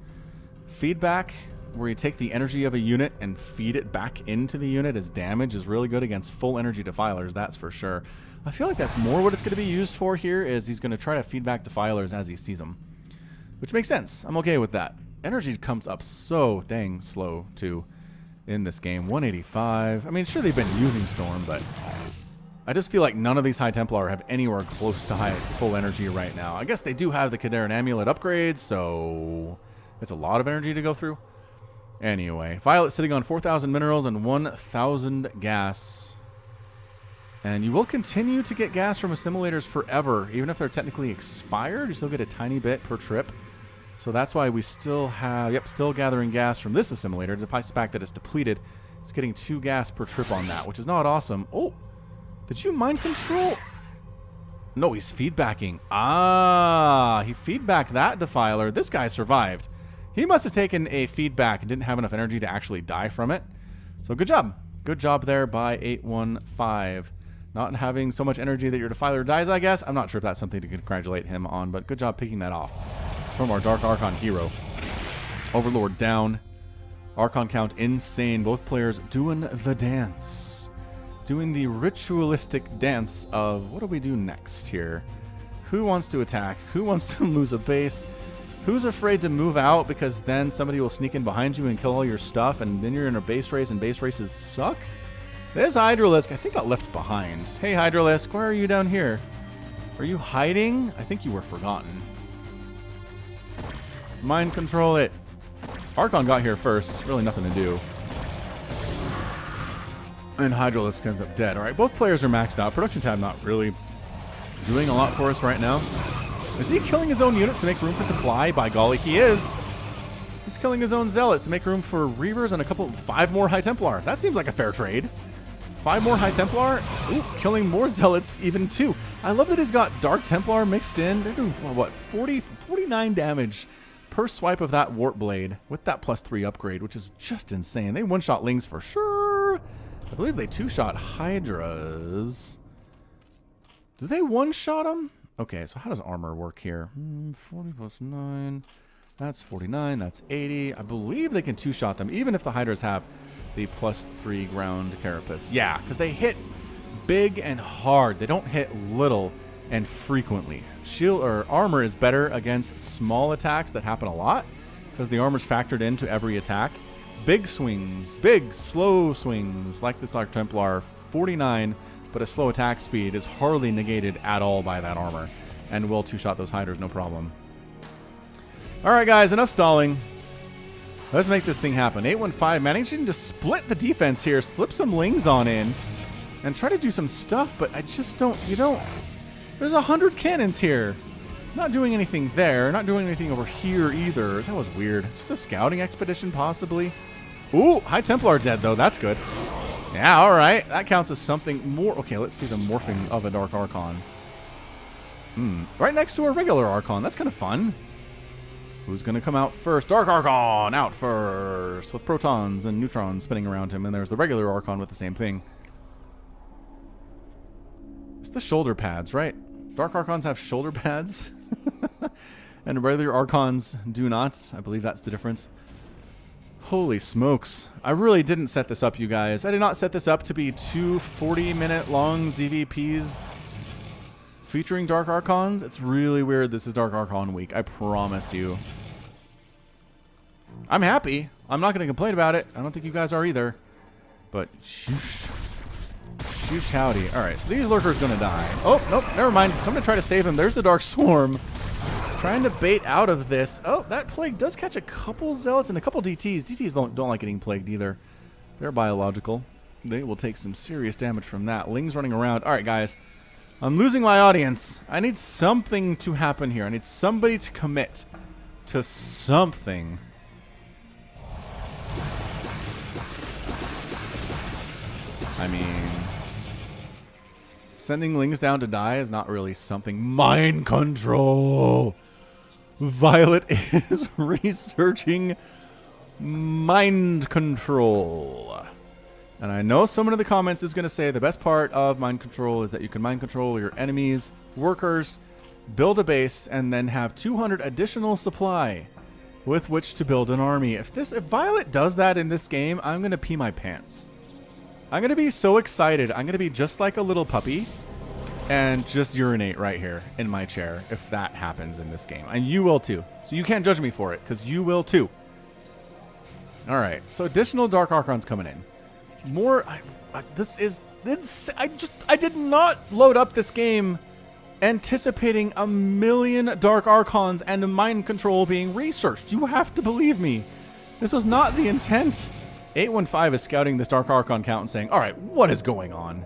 Feedback, where you take the energy of a unit and feed it back into the unit as damage, is really good against full energy Defilers, that's for sure. I feel like that's more what it's going to be used for here, is he's going to try to feed back Defilers as he sees them. Which makes sense. I'm okay with that. Energy comes up so dang slow, too, in this game. 185. I mean, sure, they've been using Storm, but I just feel like none of these High Templar have anywhere close to high full energy right now. I guess they do have the Kadaran Amulet upgrades, so it's a lot of energy to go through. Anyway, Violet sitting on 4,000 minerals and 1,000 gas. And you will continue to get gas from assimilators forever. Even if they're technically expired, you still get a tiny bit per trip. So that's why we still have, still gathering gas from this assimilator. Despite the fact that it's depleted, it's getting 2 gas per trip on that, which is not awesome. Oh, did you mind control? No, he's feedbacking. Ah, he feedbacked that Defiler. This guy survived. He must have taken a feedback and didn't have enough energy to actually die from it. So good job. Good job there by 815. Not having so much energy that your Defiler dies, I guess. I'm not sure if that's something to congratulate him on, but good job picking that off from our Dark Archon hero. Overlord down. Archon count insane. Both players doing the dance. Doing the ritualistic dance of what do we do next here? Who wants to attack? Who wants to lose a base? Who's afraid to move out because then somebody will sneak in behind you and kill all your stuff and then you're in a base race and base races suck? This Hydralisk, I think, got left behind. Hey, Hydralisk, why are you down here? Are you hiding? I think you were forgotten. Mind control it. Archon got here first. Really nothing to do. And Hydralisk ends up dead. All right, both players are maxed out. Production tab not really doing a lot for us right now. Is he killing his own units to make room for supply? By golly, he is. He's killing his own zealots to make room for Reavers and 5 more High Templar. That seems like a fair trade. 5 more High Templar. Ooh, killing more zealots even too. I love that he's got Dark Templar mixed in. They're doing, what, 49 damage per swipe of that Warp Blade with that +3 upgrade, which is just insane. They one-shot Lings for sure. I believe they two-shot Hydras. Do they one-shot them? Okay, so how does armor work here? 40 plus 9. That's 49. That's 80. I believe they can two-shot them, even if the Hydras have the +3 ground carapace. Yeah, because they hit big and hard. They don't hit little and frequently. Shield or armor is better against small attacks that happen a lot because the armor's factored into every attack. Big swings, big slow swings like this Dark Templar, 49, but a slow attack speed is hardly negated at all by that armor, and will two-shot those Hydras no problem. All right, guys, enough stalling. Let's make this thing happen. 815 managing to split the defense here, slip some Lings on in, and try to do some stuff, but I just don't, there's 100 cannons here. Not doing anything there, not doing anything over here either. That was weird. Just a scouting expedition, possibly. Ooh, High Templar dead, though. That's good. Yeah, all right. That counts as something more. Okay, let's see the morphing of a Dark Archon. Right next to a regular Archon. That's kind of fun. Who's going to come out first? Dark Archon out first with protons and neutrons spinning around him. And there's the regular Archon with the same thing. It's the shoulder pads, right? Dark Archons have shoulder pads. And regular Archons do not. I believe that's the difference. Holy smokes. I really didn't set this up, you guys. I did not set this up to be 2 40-minute long ZVPs featuring Dark Archons. It's really weird. This is Dark Archon week. I promise you. I'm happy. I'm not going to complain about it. I don't think you guys are either. But shoosh. Shoosh howdy. Alright, so these lurkers going to die. Oh, nope. Never mind. I'm going to try to save them. There's the Dark Swarm. Trying to bait out of this. Oh, that plague does catch a couple zealots and a couple DTs. DTs don't like getting plagued either. They're biological. They will take some serious damage from that. Lings running around. Alright, guys. I'm losing my audience. I need something to happen here. I need somebody to commit to something. I mean, sending Lings down to die is not really something. Mind control. Violet is researching mind control. And I know someone in the comments is going to say the best part of mind control is that you can mind control your enemies, workers, build a base, and then have 200 additional supply with which to build an army. If Violet does that in this game, I'm going to pee my pants. I'm going to be so excited. I'm going to be just like a little puppy and just urinate right here in my chair if that happens in this game. And you will too. So you can't judge me for it because you will too. All right. So additional Dark Archons coming in. More. I did not load up this game anticipating 1 million Dark Archons and mind control being researched. You have to believe me. This was not the intent. 815 is scouting this Dark Archon count and saying, all right, what is going on?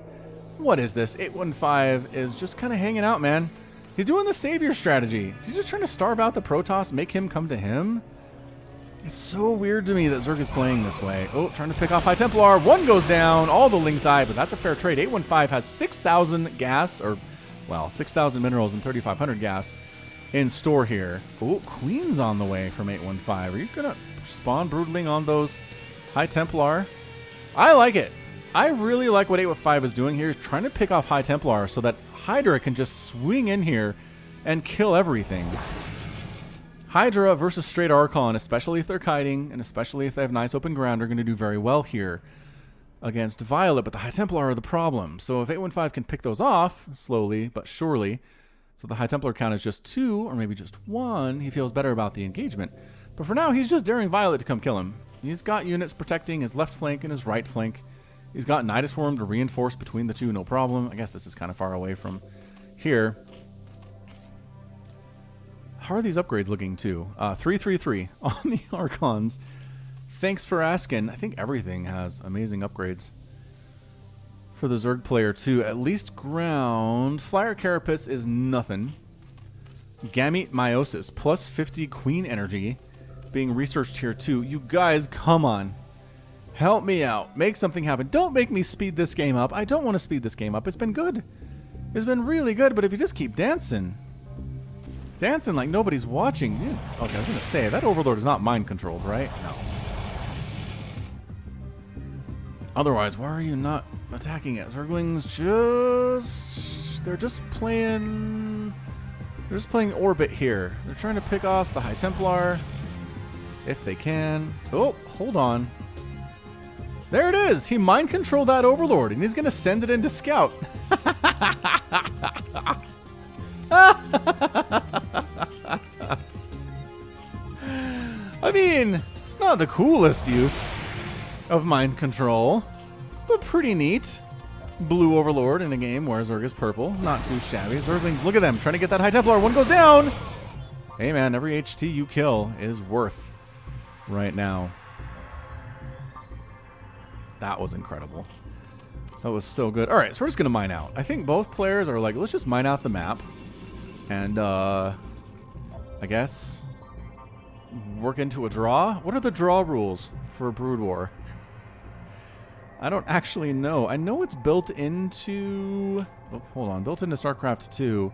What is this? 815 is just kind of hanging out, man. He's doing the savior strategy. Is he just trying to starve out the Protoss, make him come to him? It's so weird to me that Zerg is playing this way. Oh, trying to pick off High Templar. One goes down. All the Lings die, but that's a fair trade. 815 has 6,000 gas, or, well, 6,000 minerals and 3,500 gas in store here. Oh, Queen's on the way from 815. Are you going to spawn Broodling on those High Templar? I like it. I really like what 815 is doing here. He's trying to pick off High Templar so that Hydra can just swing in here and kill everything. Hydra versus straight Archon, especially if they're kiting, and especially if they have nice open ground, are going to do very well here against Violet, but the High Templar are the problem. So if 815 can pick those off, slowly but surely, so the High Templar count is just 2, or maybe just 1, he feels better about the engagement. But for now, he's just daring Violet to come kill him. He's got units protecting his left flank and his right flank. He's got Nidus Swarm to reinforce between the two, no problem. I guess this is kind of far away from here. How are these upgrades looking too? 333 on the Archons. Thanks for asking. I think everything has amazing upgrades for the Zerg player too. At least ground. Flyer Carapace is nothing. Gamete Meiosis plus 50 Queen energy being researched here too. You guys, come on. Help me out. Make something happen. Don't make me speed this game up. I don't want to speed this game up. It's been good. It's been really good, but if you just keep dancing like nobody's watching. Okay, I was going to say, that Overlord is not mind controlled, right? No. Otherwise, why are you not attacking it? Zerglings they're just playing orbit here. They're trying to pick off the High Templar if they can. Oh, hold on. There it is. He mind controlled that Overlord, and he's going to send it into Scout. I mean, not the coolest use of mind control, but pretty neat. Blue Overlord in a game where Zerg is purple. Not too shabby. Zerglings, look at them, trying to get that High Templar. One goes down. Hey, man, every HT you kill is worth right now. That was incredible. That was so good. All right, so we're just going to mine out. I think both players are like, let's just mine out the map. And, I guess, work into a draw. What are the draw rules for Brood War? I don't actually know. I know it's built into... Oh, hold on. Built into StarCraft 2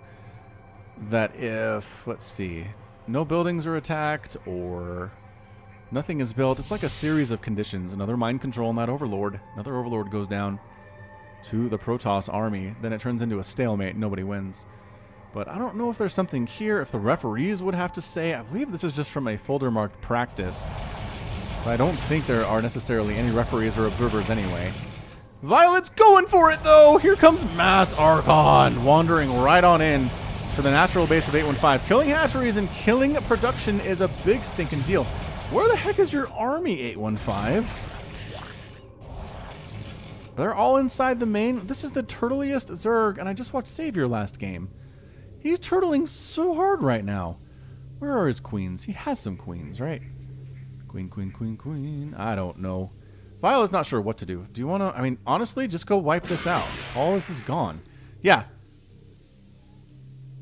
that if, let's see, no buildings are attacked or... nothing is built. It's like a series of conditions. Another mind control on that Overlord. Another Overlord goes down to the Protoss army. Then it turns into a stalemate. Nobody wins. But I don't know if there's something here, if the referees would have to say. I believe this is just from a folder marked practice. So I don't think there are necessarily any referees or observers anyway. Violet's going for it, though! Here comes Mass Archon, wandering right on in to the natural base of 815. Killing hatcheries and killing production is a big stinking deal. Where the heck is your army, 815? They're all inside the main. This is the turtliest Zerg, and I just watched Savior last game. He's turtling so hard right now. Where are his queens? He has some queens, right? Queen, queen, queen, queen. I don't know. Violet's not sure what to do. Do you want to... I mean, honestly, just go wipe this out. All this is gone. Yeah.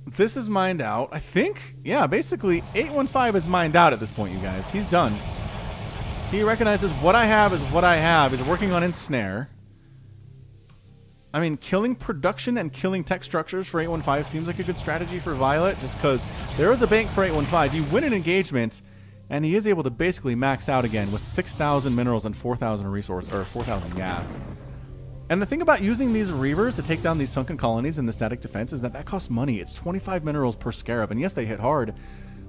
This is mined out. I think, yeah, basically, 815 is mined out at this point, you guys. He's done. He recognizes what I have is what I have. He's working on Ensnare. I mean, killing production and killing tech structures for 815 seems like a good strategy for Violet, just because there is a bank for 815. You win an engagement, and he is able to basically max out again with 6,000 minerals and 4,000 resource, or 4,000 gas. And the thing about using these Reavers to take down these sunken colonies in the static defense is that that costs money. It's 25 minerals per scarab, and yes, they hit hard,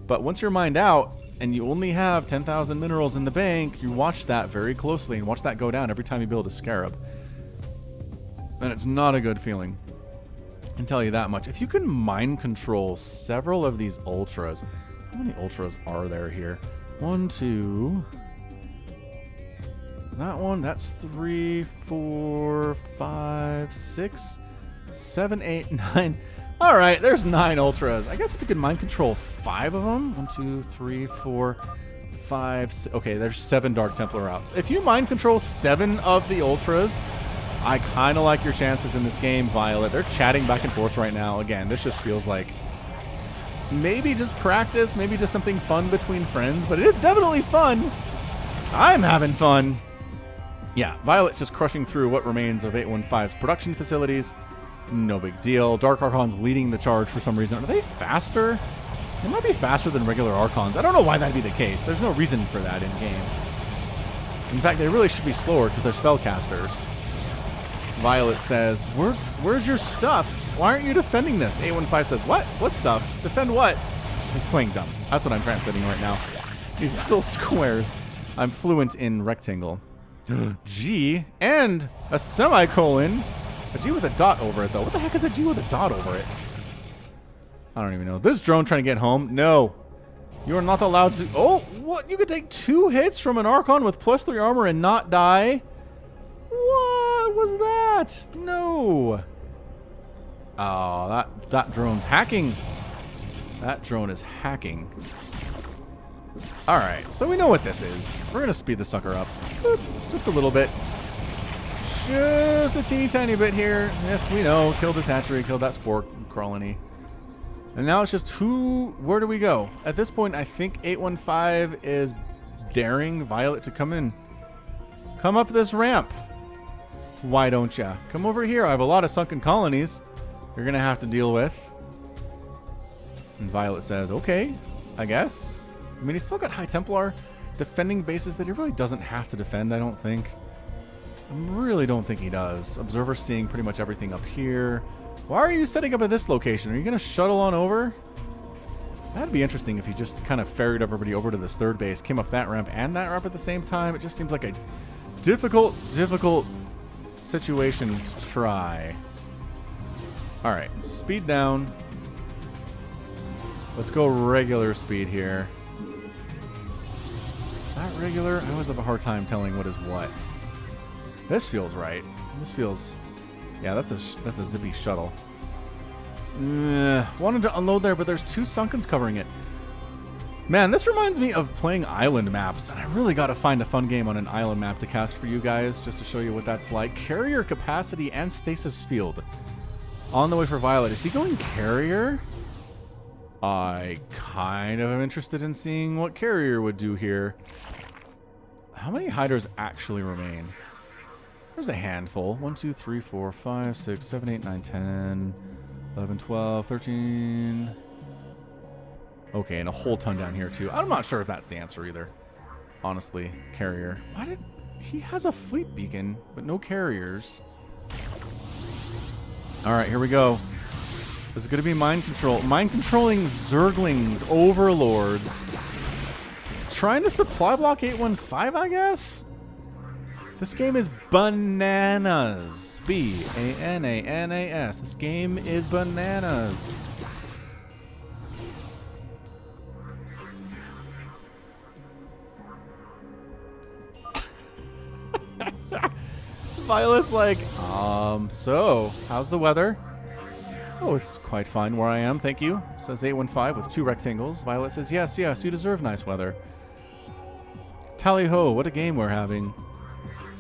but once you're mined out and you only have 10,000 minerals in the bank, you watch that very closely and watch that go down every time you build a scarab. And it's not a good feeling. I can tell you that much. If you can mind control several of these ultras, how many ultras are there here? 1, 2... that one, that's 3, 4, 5, 6, 7, 8, 9. All right, there's 9 ultras. I guess if you could mind control 5 of them. 1, 2, 3, 4, 5, 6. Okay, there's 7 Dark Templar out. If you mind control 7 of the ultras, I kind of like your chances in this game, Violet. They're chatting back and forth right now. Again, this just feels like maybe just practice, maybe just something fun between friends, but it is definitely fun. I'm having fun. Yeah, Violet's just crushing through what remains of 815's production facilities. No big deal. Dark Archon's leading the charge for some reason. Are they faster? They might be faster than regular Archons. I don't know why that'd be the case. There's no reason for that in-game. In fact, they really should be slower because they're spellcasters. Violet says, where's your stuff? Why aren't you defending this? 815 says, what? What stuff? Defend what? He's playing dumb. That's what I'm translating right now. These little squares. I'm fluent in rectangle. G and a semicolon. A G with a dot over it, though. What the heck is a G with a dot over it? I don't even know. This drone trying to get home? No. You are not allowed to... Oh, what? You could take 2 hits from an Archon with +3 armor and not die? What was that? No. Oh, that drone's hacking. That drone is hacking. Alright, so we know what this is. We're going to speed the sucker up. Boop, just a little bit. Just a teeny tiny bit here. Yes, we know. Killed this hatchery, killed that spore colony. And now it's just where do we go? At this point, I think 815 is daring Violet to come in. Come up this ramp. Why don't ya? Come over here. I have a lot of sunken colonies you're going to have to deal with. And Violet says, okay, I guess. I mean, he's still got High Templar defending bases that he really doesn't have to defend, I don't think. I really don't think he does. Observer seeing pretty much everything up here. Why are you setting up at this location? Are you going to shuttle on over? That'd be interesting if he just kind of ferried everybody over to this third base, came up that ramp and that ramp at the same time. It just seems like a difficult situation to try. All right, speed down. Let's go regular speed here. Is that regular? I always have a hard time telling what is what. This feels right. This feels... Yeah, that's a zippy shuttle. Wanted to unload there, but there's 2 sunkens covering it. Man, this reminds me of playing island maps, and I really got to find a fun game on an island map to cast for you guys, just to show you what that's like. Carrier capacity and stasis field. On the way for Violet. Is he going carrier? I kind of am interested in seeing what carrier would do here. How many hiders actually remain? There's a handful. 1, 2, 3, 4, 5, 6, 7, 8, 9, 10, 11, 12, 13. Okay, and a whole ton down here too. I'm not sure if that's the answer either. Honestly, carrier. Why did... He has a fleet beacon, but no carriers. Alright, here we go. This is going to be mind control. Mind controlling Zerglings, overlords. Trying to supply block 815, I guess? This game is bananas. B-A-N-A-N-A-S. This game is bananas. Violet's like, so, how's the weather? Oh, it's quite fine where I am, thank you. Says 815 with 2 rectangles. Violet says, yes, yes, you deserve nice weather. Tally-ho, what a game we're having.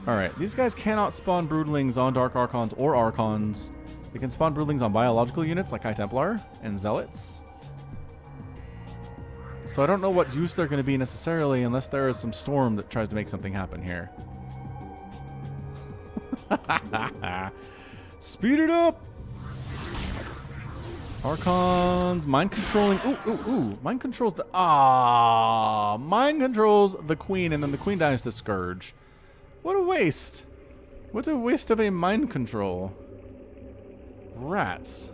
Alright, these guys cannot spawn broodlings on Dark Archons or Archons. They can spawn broodlings on biological units like High Templar and Zealots. So I don't know what use they're going to be necessarily unless there is some storm that tries to make something happen here. Speed it up! Archons, mind controlling. Ooh. Mind controls the... mind controls the queen, and then the queen dies to Scourge. What a waste. What a waste of a mind control. Rats.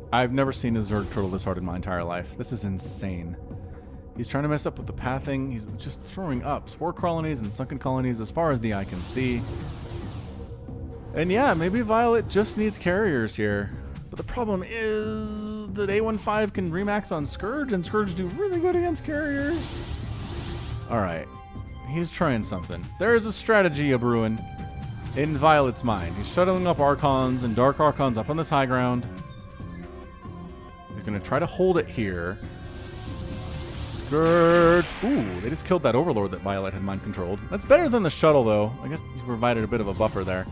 I've never seen a Zerg turtle this hard in my entire life. This is insane. He's trying to mess up with the pathing. He's just throwing up spore colonies and sunken colonies as far as the eye can see. And yeah, maybe Violet just needs carriers here. But the problem is that A15 can remax on Scourge, and Scourge do really good against carriers. Alright. He's trying something. There is a strategy a brewing in Violet's mind. He's shuttling up Archons and Dark Archons up on this high ground. He's going to try to hold it here. Scourge. Ooh, they just killed that Overlord that Violet had mind controlled. That's better than the shuttle, though. I guess he provided a bit of a buffer there.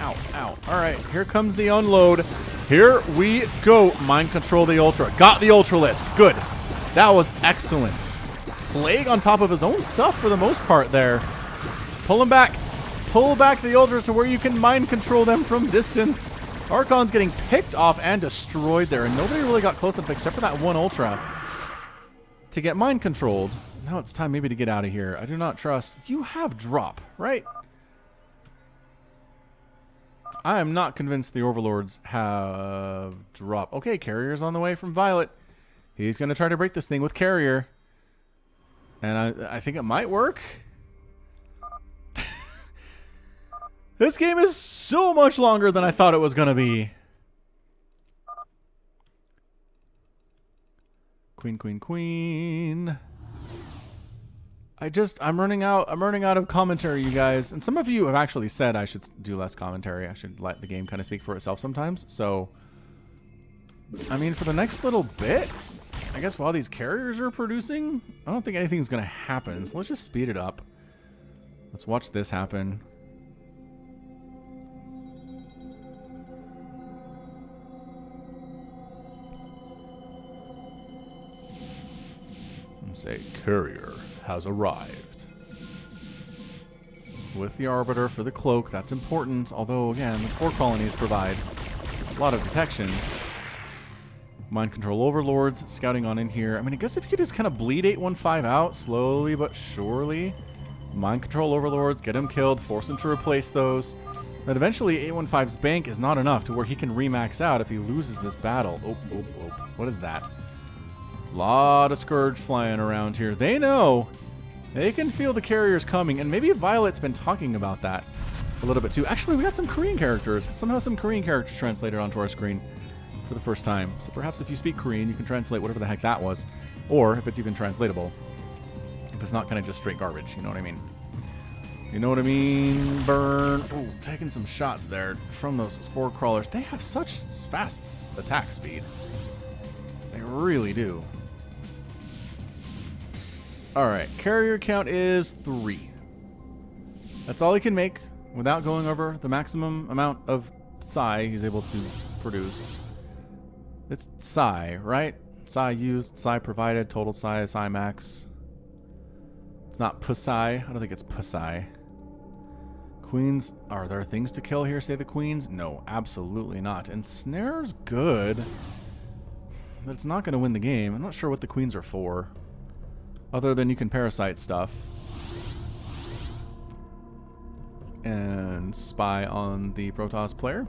Ow. Alright, here comes the unload. Here we go. Mind control the Ultra. Got the Ultralisk. Good. That was excellent. Plague on top of his own stuff for the most part there. Pull him back. Pull back the Ultras to where you can mind control them from distance. Archon's getting picked off and destroyed there, and nobody really got close enough except for that one Ultra to get mind controlled. Now it's time maybe to get out of here. I do not trust. You have drop, right? I am not convinced the Overlords have drop. Okay, Carrier's on the way from Violet. He's going to try to break this thing with Carrier. And I think it might work. This game is so much longer than I thought it was going to be. Queen. I'm running out of commentary, you guys. And some of you have actually said I should do less commentary. I should let the game kind of speak for itself sometimes. So, I mean, for the next little bit, I guess while these carriers are producing, I don't think anything's going to happen. So let's just speed it up. Let's watch this happen. And say, carrier has arrived. With the Arbiter for the cloak, that's important. Although, again, the spore colonies provide a lot of detection. Mind control overlords scouting on in here. I mean, I guess if you could just kind of bleed 815 out slowly but surely. Mind control overlords, get him killed, force him to replace those. Then eventually 815's bank is not enough to where he can remax out if he loses this battle. Oh. What is that? A lot of Scourge flying around here. They know. They can feel the carriers coming, and maybe Violet's been talking about that a little bit too. Actually, we got some Korean characters. Somehow some Korean characters translated onto our screen for the first time. So perhaps if you speak Korean, you can translate whatever the heck that was. Or if it's even translatable. If it's not kind of just straight garbage, you know what I mean? You know what I mean? Burn. Oh, taking some shots there from those spore crawlers. They have such fast attack speed. They really do. Alright, carrier count is 3. That's all he can make without going over the maximum amount of psi he's able to produce. It's psi, right? Psi used, psi provided, total psi max. It's not psi. I don't think it's psi. Queens, are there things to kill here, say the queens? No, absolutely not. And snare's good, but it's not going to win the game. I'm not sure what the queens are for. Other than you can parasite stuff. And spy on the Protoss player.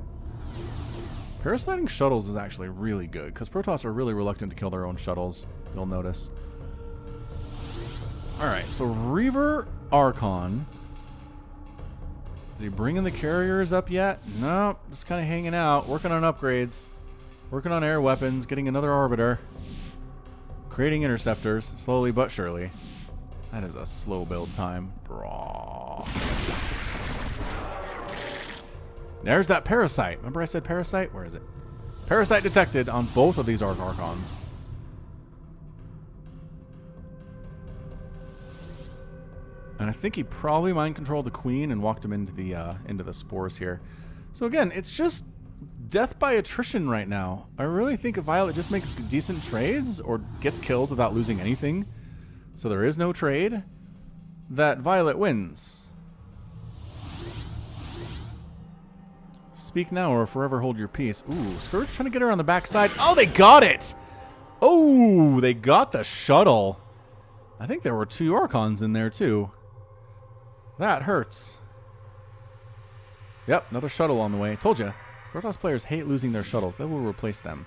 Parasiting shuttles is actually really good, because Protoss are really reluctant to kill their own shuttles, you'll notice. Alright, so Reaver Archon. Is he bringing the carriers up yet? No, just kind of hanging out, working on upgrades. Working on air weapons, getting another Arbiter. Creating interceptors, slowly but surely. That is a slow build time. Brawh. There's that parasite. Remember I said parasite? Where is it? Parasite detected on both of these Archons. And I think he probably mind controlled the queen and walked him into the spores here. So again, it's just death by attrition right now. I really think if Violet just makes decent trades or gets kills without losing anything, so there is no trade, that Violet wins. Speak now or forever hold your peace. Ooh, Scourge trying to get her on the backside. Oh, they got it! Oh, they got the shuttle. I think there were 2 Archons in there too. That hurts. Yep, another shuttle on the way. Told ya. Protoss players hate losing their shuttles. They will replace them.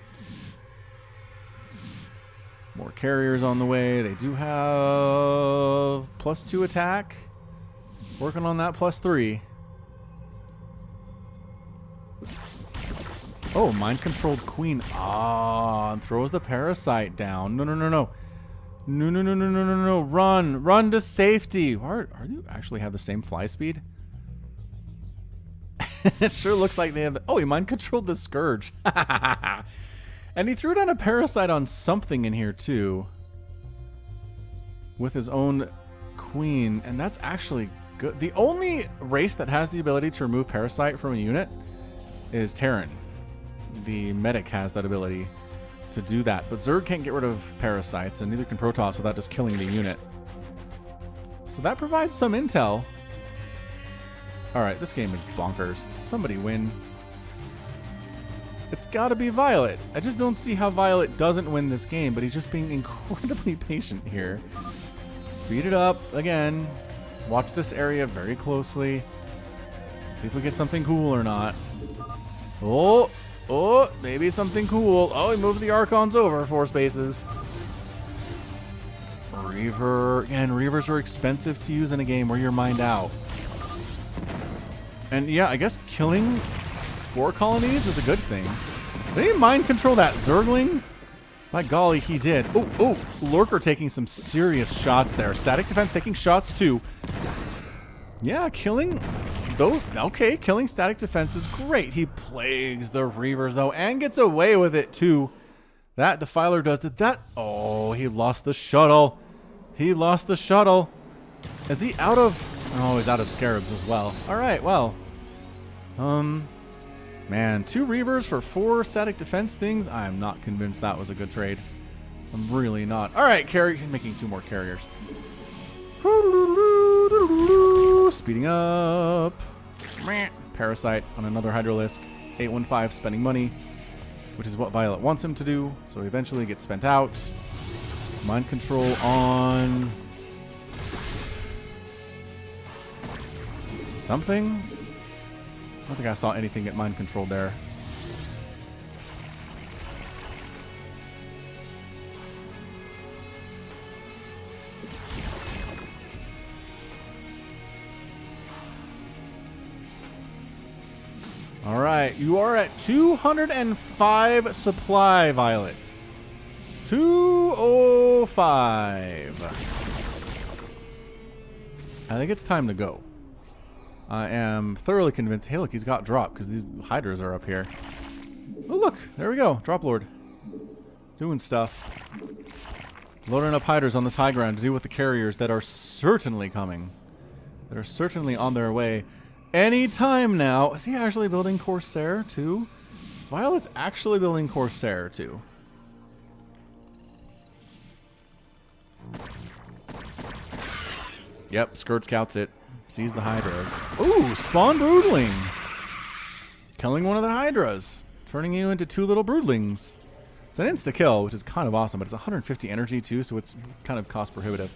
More carriers on the way. They do have +2 attack. Working on that +3. Oh, mind-controlled queen. Ah, and throws the parasite down. No. No. Run to safety. Are you actually have the same fly speed? It sure looks like they have... Oh, he mind-controlled the Scourge. And he threw down a parasite on something in here, too. With his own queen. And that's actually good. The only race that has the ability to remove parasite from a unit is Terran. The medic has that ability to do that. But Zerg can't get rid of parasites, and neither can Protoss without just killing the unit. So that provides some intel. Alright, this game is bonkers. Somebody win. It's gotta be Violet. I just don't see how Violet doesn't win this game, but he's just being incredibly patient here. Speed it up again. Watch this area very closely. See if we get something cool or not. Oh, maybe something cool. Oh, he moved the Archons over 4 spaces. Reaver. Again, Reavers are expensive to use in a game where you're mined out. And yeah, I guess killing spore colonies is a good thing. They mind control that Zergling. By golly, he did. Oh, oh, Lurker taking some serious shots there. Static defense taking shots too. Yeah, killing those. Okay, killing static defense is great. He plagues the Reavers though and gets away with it too. That Defiler does. Did that? Oh, he lost the shuttle. He lost the shuttle. Is he out of? Oh, he's out of Scarabs as well. All right, well. Man, 2 Reavers for 4 static defense things. I'm not convinced that was a good trade. I'm really not. All right, making 2 more carriers. Speeding up. Parasite on another Hydralisk. 815 spending money, which is what Violet wants him to do. So he eventually gets spent out. Mind control on something. I don't think I saw anything get mind controlled there. All right, you are at 205 supply, Violet. 205. I think it's time to go. I am thoroughly convinced. Hey, look, he's got drop because these Hydras are up here. Oh, look, there we go. Drop Lord. Doing stuff. Loading up Hydras on this high ground to deal with the carriers that are certainly coming. That are certainly on their way. Any time now. Is he actually building Corsair too? Violet's actually building Corsair too. Yep, Scourge scouts it. Sees the Hydras. Ooh, spawn Broodling. Killing one of the Hydras. Turning you into 2 little Broodlings. It's an insta-kill, which is kind of awesome, but it's 150 energy too, so it's kind of cost prohibitive.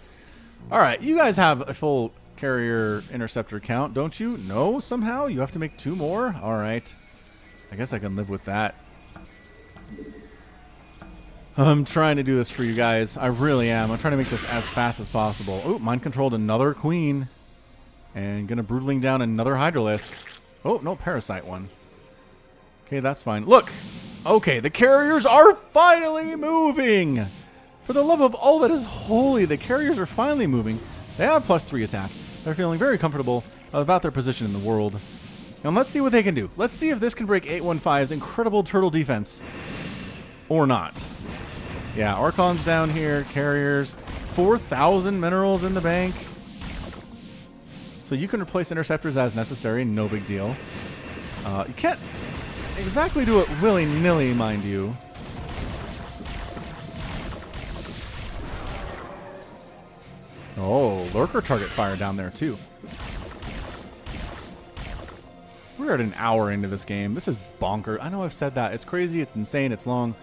Alright, you guys have a full carrier interceptor count, don't you? No, somehow? You have to make 2 more? Alright. I guess I can live with that. I'm trying to do this for you guys. I really am. I'm trying to make this as fast as possible. Oh, mind controlled another Queen. And gonna Broodling down another Hydralisk. Oh, no, Parasite one. Okay, that's fine. Look! Okay, the carriers are finally moving! For the love of all that is holy, the carriers are finally moving. They have +3 attack. They're feeling very comfortable about their position in the world. And let's see what they can do. Let's see if this can break 815's incredible turtle defense. Or not. Yeah, Archon's down here, carriers. 4,000 minerals in the bank. So you can replace interceptors as necessary, no big deal. You can't exactly do it willy-nilly, mind you. Oh, Lurker target fire down there too. We're at an hour into this game. This is bonkers. I know I've said that. It's crazy, it's insane, it's long.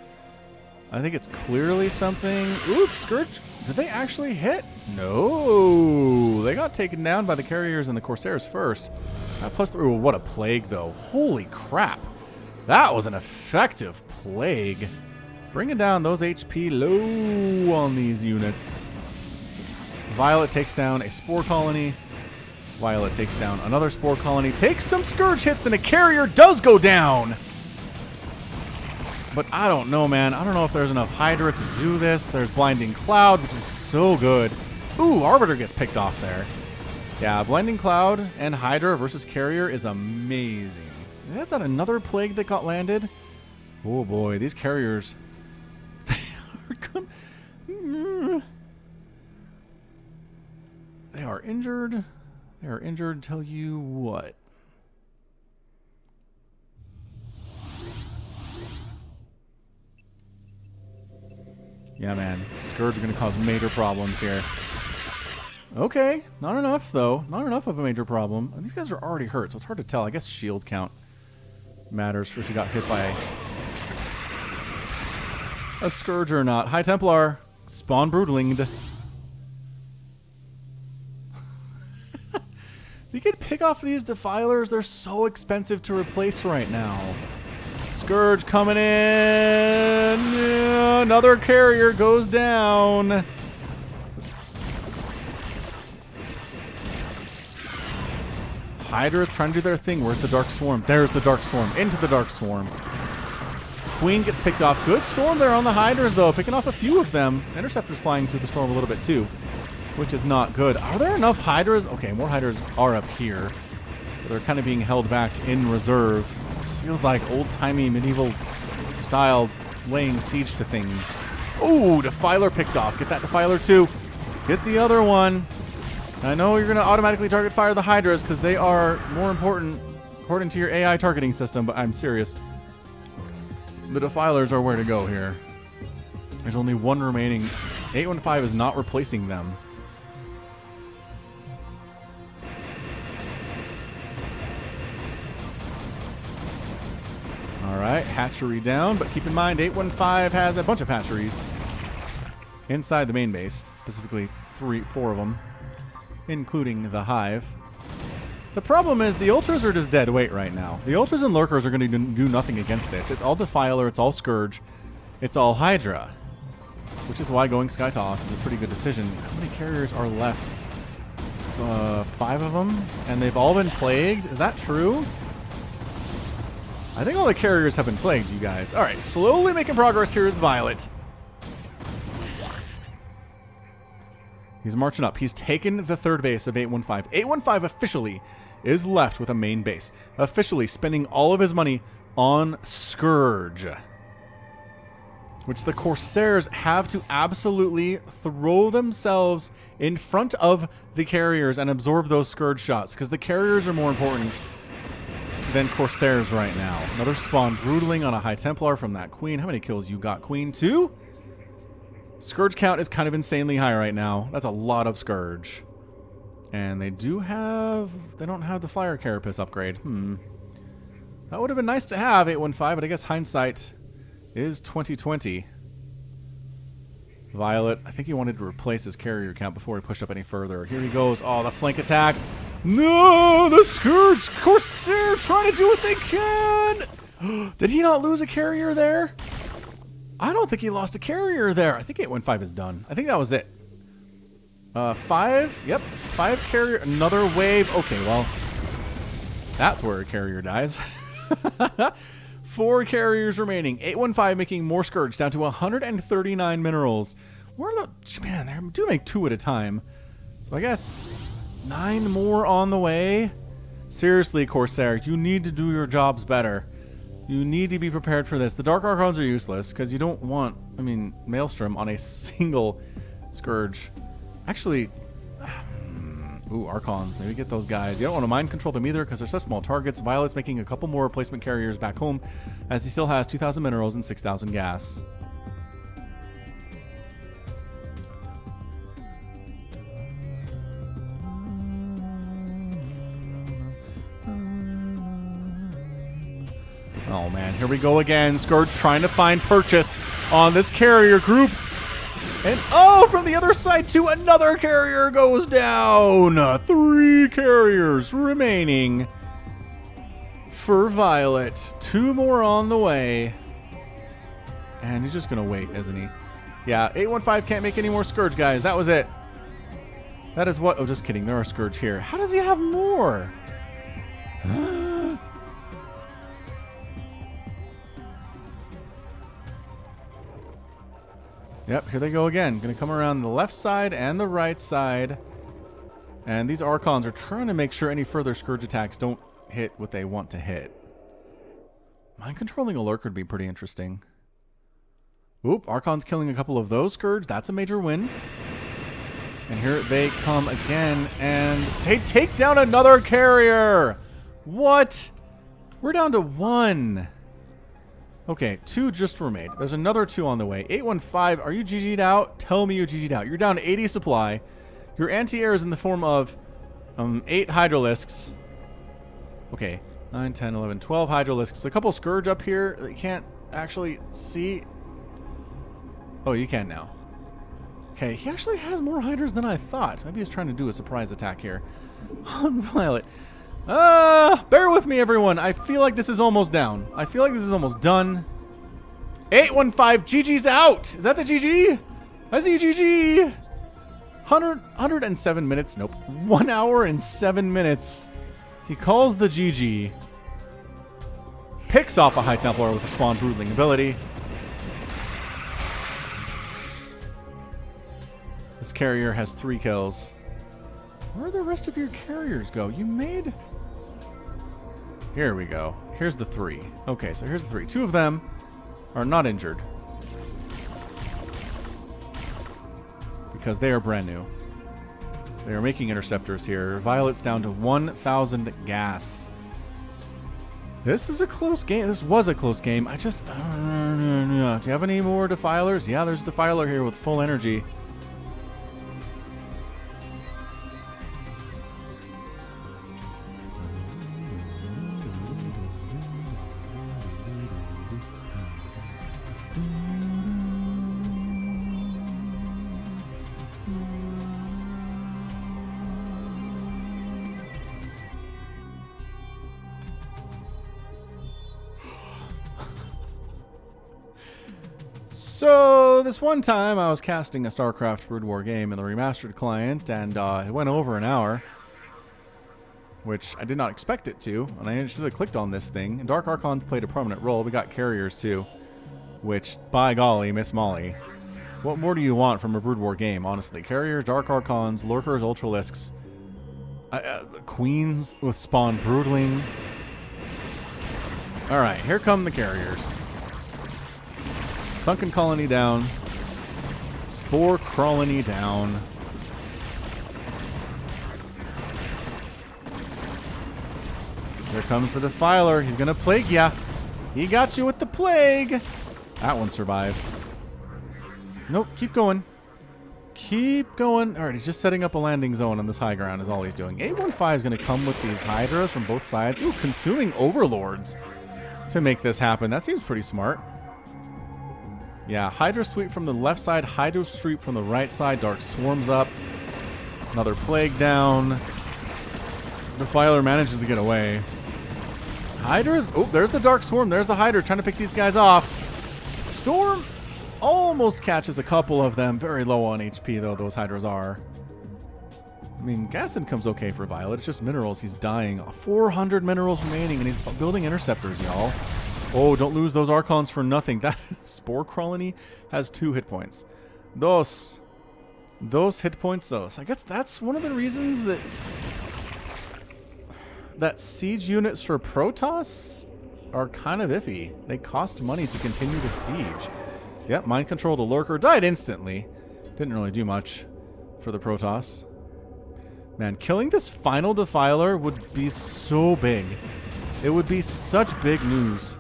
I think it's clearly something. Oops, Scourge. Did they actually hit? No. They got taken down by the carriers and the Corsairs first. +3. What a plague, though. Holy crap. That was an effective plague. Bringing down those HP low on these units. Violet takes down a Spore Colony. Violet takes down another Spore Colony. Takes some Scourge hits, and a carrier does go down. But I don't know, man. I don't know if there's enough Hydra to do this. There's Blinding Cloud, which is so good. Ooh, Arbiter gets picked off there. Yeah, Blinding Cloud and Hydra versus Carrier is amazing. That's not another plague that got landed. Oh boy, these carriers. They are injured. They are injured, tell you what. Yeah, man. Scourge are going to cause major problems here. Okay. Not enough, though. Not enough of a major problem. These guys are already hurt, so it's hard to tell. I guess shield count matters for if you got hit by a Scourge or not. High Templar. Spawn Broodlinged. You can pick off these Defilers. They're so expensive to replace right now. Scourge coming in. Yeah, another carrier goes down. Hydra's trying to do their thing. Where's the Dark Swarm? There's the Dark Swarm. Into the Dark Swarm. Queen gets picked off. Good storm there on the Hydras, though. Picking off a few of them. Interceptor's flying through the storm a little bit, too, which is not good. Are there enough Hydras? Okay, more Hydras are up here. But they're kind of being held back in reserve. This feels like old-timey medieval style laying siege to things. Oh, Defiler picked off. Get that Defiler, too. Get the other one. I know you're going to automatically target fire the Hydras because they are more important according to your AI targeting system, but I'm serious. The Defilers are where to go here. There's only one remaining. 815 is not replacing them. Alright, hatchery down, but keep in mind 815 has a bunch of hatcheries inside the main base, specifically 4 of them, including the hive. The problem is the Ultras are just dead weight right now. The Ultras and Lurkers are going to do nothing against this. It's all Defiler, it's all Scourge, it's all Hydra. Which is why going Sky Toss is a pretty good decision. How many carriers are left? 5 of them? And they've all been plagued? Is that true? I think all the carriers have been plagued, you guys. Alright, slowly making progress here is Violet. He's marching up. He's taken the third base of 815. 815 officially is left with a main base. Officially spending all of his money on Scourge. Which the Corsairs have to absolutely throw themselves in front of the carriers and absorb those Scourge shots. Because the carriers are more important than Corsairs right now. Another spawn brutaling on a High Templar from that Queen. How many kills you got, Queen? 2? Scourge count is kind of insanely high right now. That's a lot of Scourge. And they don't have the Fire Carapace upgrade. That would have been nice to have, 815, but I guess hindsight is 2020. Violet, I think he wanted to replace his carrier count before he pushed up any further. Here he goes. Oh, the flank attack. No, the Scourge Corsair trying to do what they can. Did he not lose a carrier there? I don't think he lost a carrier there. I think 815 is done. I think that was it. 5? Yep. 5 carrier. Another wave. Okay, well, that's where a carrier dies. 4 carriers remaining. 815 making more Scourge down to 139 minerals. Man, they do make 2 at a time. So I guess 9 more on the way. Seriously, Corsair, you need to do your jobs better. You need to be prepared for this. The Dark Archons are useless because you don't want, Maelstrom on a single Scourge. Actually, ooh, Archons. Maybe get those guys. You don't want to mind control them either because they're such small targets. Violet's making a couple more replacement carriers back home as he still has 2,000 minerals and 6,000 gas. Oh man, here we go again. Scourge trying to find purchase on this carrier group. And oh, from the other side too, another carrier goes down. 3 carriers remaining for Violet. 2 more on the way. And he's just going to wait, isn't he? Yeah, 815 can't make any more Scourge, guys. That was it. That is what... Oh, just kidding. There are Scourge here. How does he have more? Yep, here they go again. Gonna come around the left side and the right side. And these Archons are trying to make sure any further Scourge attacks don't hit what they want to hit. Mind controlling a Lurker would be pretty interesting. Oop, Archon's killing a couple of those Scourge. That's a major win. And here they come again, and they take down another carrier! What? We're down to 1. Okay, 2 just were made. There's another 2 on the way. 815, are you GG'd out? Tell me you GG'd out. You're down to 80 supply. Your anti-air is in the form of 8 Hydralisks. Okay, 9, 10, 11, 12 Hydralisks. A couple Scourge up here that you can't actually see. Oh, you can now. Okay, he actually has more Hydras than I thought. Maybe he's trying to do a surprise attack here on Violet. Bear with me, everyone. I feel like this is almost down. I feel like this is almost done. 815, GG's out. Is that the GG? I see GG. 107 minutes. Nope. 1 hour and 7 minutes. He calls the GG. Picks off a High Templar with a Spawn Broodling ability. This carrier has 3 kills. Where do the rest of your carriers go? You made... Here we go. Here's the 3. Okay, so here's the 3. 2 of them are not injured. Because they are brand new. They are making interceptors here. Violet's down to 1,000 gas. This is a close game. This was a close game. I just... do you have any more Defilers? Yeah, there's a Defiler here with full energy. So, this one time I was casting a StarCraft Brood War game in the Remastered client, and it went over an hour, which I did not expect it to, and I should have clicked on this thing. And Dark Archons played a prominent role. We got carriers too, which, by golly, Miss Molly. What more do you want from a Brood War game, honestly? Carriers, Dark Archons, Lurkers, Ultralisks, Queens with Spawn Broodling. Alright, here come the carriers. Sunken Colony down. Spore Colony down. Here comes the Defiler. He's gonna plague ya. He got you with the plague. That one survived. Nope, keep going. Keep going. Alright, he's just setting up a landing zone on this high ground is all he's doing. 815 is gonna come with these Hydras from both sides. Ooh, consuming Overlords to make this happen. That seems pretty smart. Yeah, Hydra Sweep from the left side, Hydra Sweep from the right side. Dark Swarms up. Another Plague down. Defiler manages to get away. Hydra's... Oh, there's the Dark Swarm. There's the Hydra trying to pick these guys off. Storm almost catches a couple of them. Very low on HP, though, those Hydras are. I mean, gas income's okay for Violet. It's just minerals. He's dying. 400 minerals remaining, and he's building interceptors, y'all. Oh, don't lose those Archons for nothing. That Spore Colony has 2 hit points. Those hit points, those. I guess that's one of the reasons that siege units for Protoss are kind of iffy. They cost money to continue the siege. Yep, mind control the Lurker. Died instantly. Didn't really do much for the Protoss. Man, killing this final Defiler would be so big. It would be such big news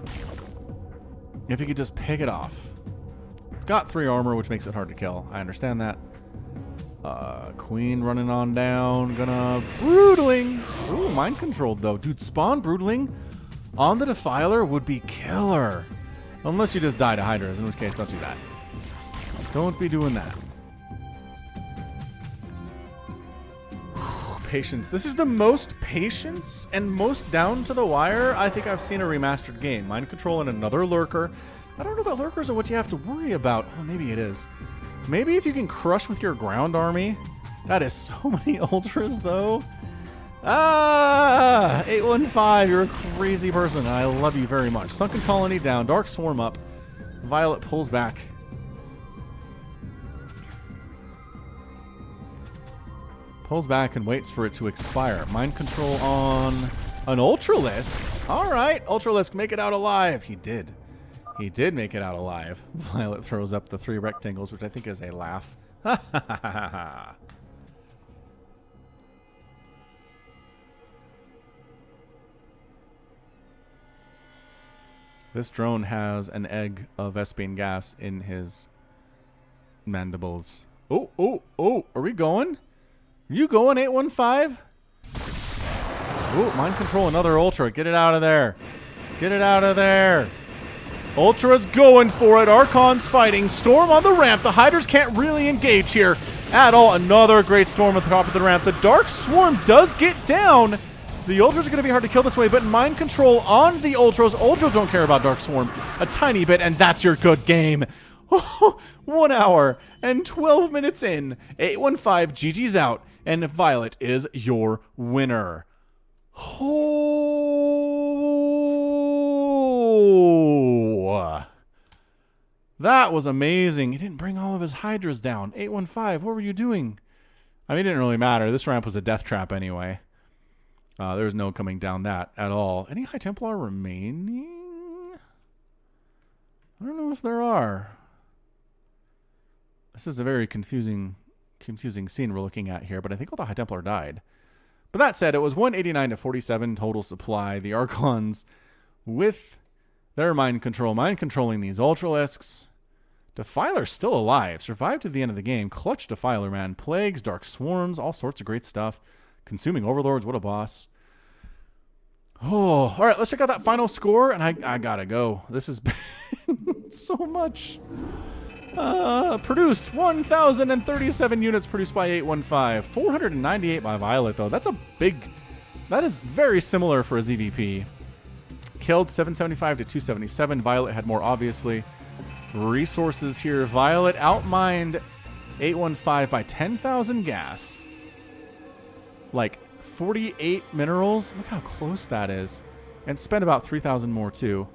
if you could just pick it off. It's got 3 armor, which makes it hard to kill. I understand that. Queen running on down. Gonna... Broodling! Ooh, mind controlled, though. Dude, Spawn Broodling on the Defiler would be killer. Unless you just die to Hydras, in which case, don't do that. Don't be doing that. Patience. This is the most patience and most down to the wire I think I've seen a remastered game. Mind control and another Lurker. I don't know that Lurkers are what you have to worry about. Oh, maybe it is. Maybe if you can crush with your ground army. That is so many Ultras, though. Ah! 815, you're a crazy person. I love you very much. Sunken Colony down. Dark Swarm up. Violet pulls back. Pulls back and waits for it to expire. Mind control on an Ultralisk. All right, Ultralisk, make it out alive. He did. He did make it out alive. Violet throws up the 3 rectangles, which I think is a laugh. Ha ha ha ha ha. This drone has an egg of Vespene gas in his mandibles. Oh, oh, oh, are we going? You going, 815? Ooh, mind control, another Ultra. Get it out of there. Get it out of there. Ultra's going for it. Archon's fighting. Storm on the ramp. The Hydras can't really engage here at all. Another great Storm at the top of the ramp. The Dark Swarm does get down. The Ultras are going to be hard to kill this way, but mind control on the Ultras. Ultras don't care about Dark Swarm a tiny bit, and that's your good game. 1 hour and 12 minutes in. 815, GG's out, and Violet is your winner. Oh. Whoa! That was amazing. He didn't bring all of his Hydras down. 815, what were you doing? I mean, it didn't really matter. This ramp was a death trap anyway. There was no coming down that at all. Any High Templar remaining? I don't know if there are. This is a very confusing scene we're looking at here, but I think all the High Templar died. But that said, it was 189 to 47 total supply. The Archons, with their mind controlling these Ultralisks. Defiler's still alive. Survived to the end of the game. Clutch Defiler, man. Plagues, Dark Swarms, all sorts of great stuff. Consuming Overlords, what a boss. Oh, all right, let's check out that final score, and I gotta go. This has been so much. Produced 1,037 units produced by 815. 498 by Violet, though. That is very similar for a ZVP. Killed 775 to 277. Violet had more, obviously. Resources here. Violet outmined 815 by 10,000 gas. Like 48 minerals. Look how close that is. And spent about 3,000 more, too.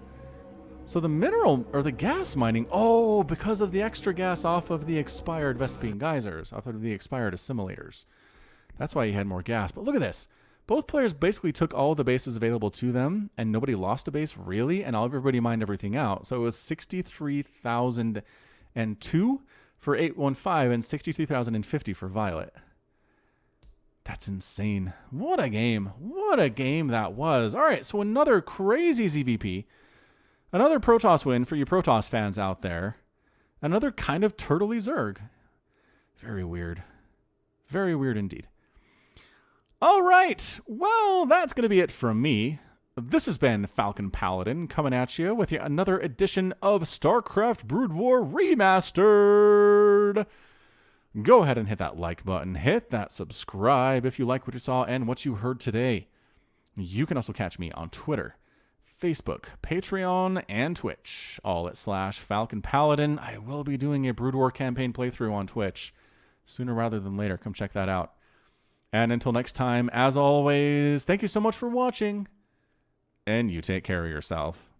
So the mineral, or the gas mining, oh, because of the extra gas off of the expired Vespine geysers, off of the expired assimilators. That's why he had more gas. But look at this. Both players basically took all the bases available to them, and nobody lost a base, really, and everybody mined everything out. So it was 63,002 for 815 and 63,050 for Violet. That's insane. What a game. What a game that was. All right, so another crazy ZVP. Another Protoss win for you Protoss fans out there. Another kind of turtley Zerg. Very weird. Very weird indeed. All right. Well, that's going to be it from me. This has been Falcon Paladin coming at you with yet another edition of StarCraft Brood War Remastered. Go ahead and hit that like button. Hit that subscribe if you like what you saw and what you heard today. You can also catch me on Twitter, Facebook, Patreon, and Twitch, all at /Falcon Paladin. I will be doing a Brood War campaign playthrough on Twitch sooner rather than later. Come check that out. And until next time, as always, thank you so much for watching, and you take care of yourself.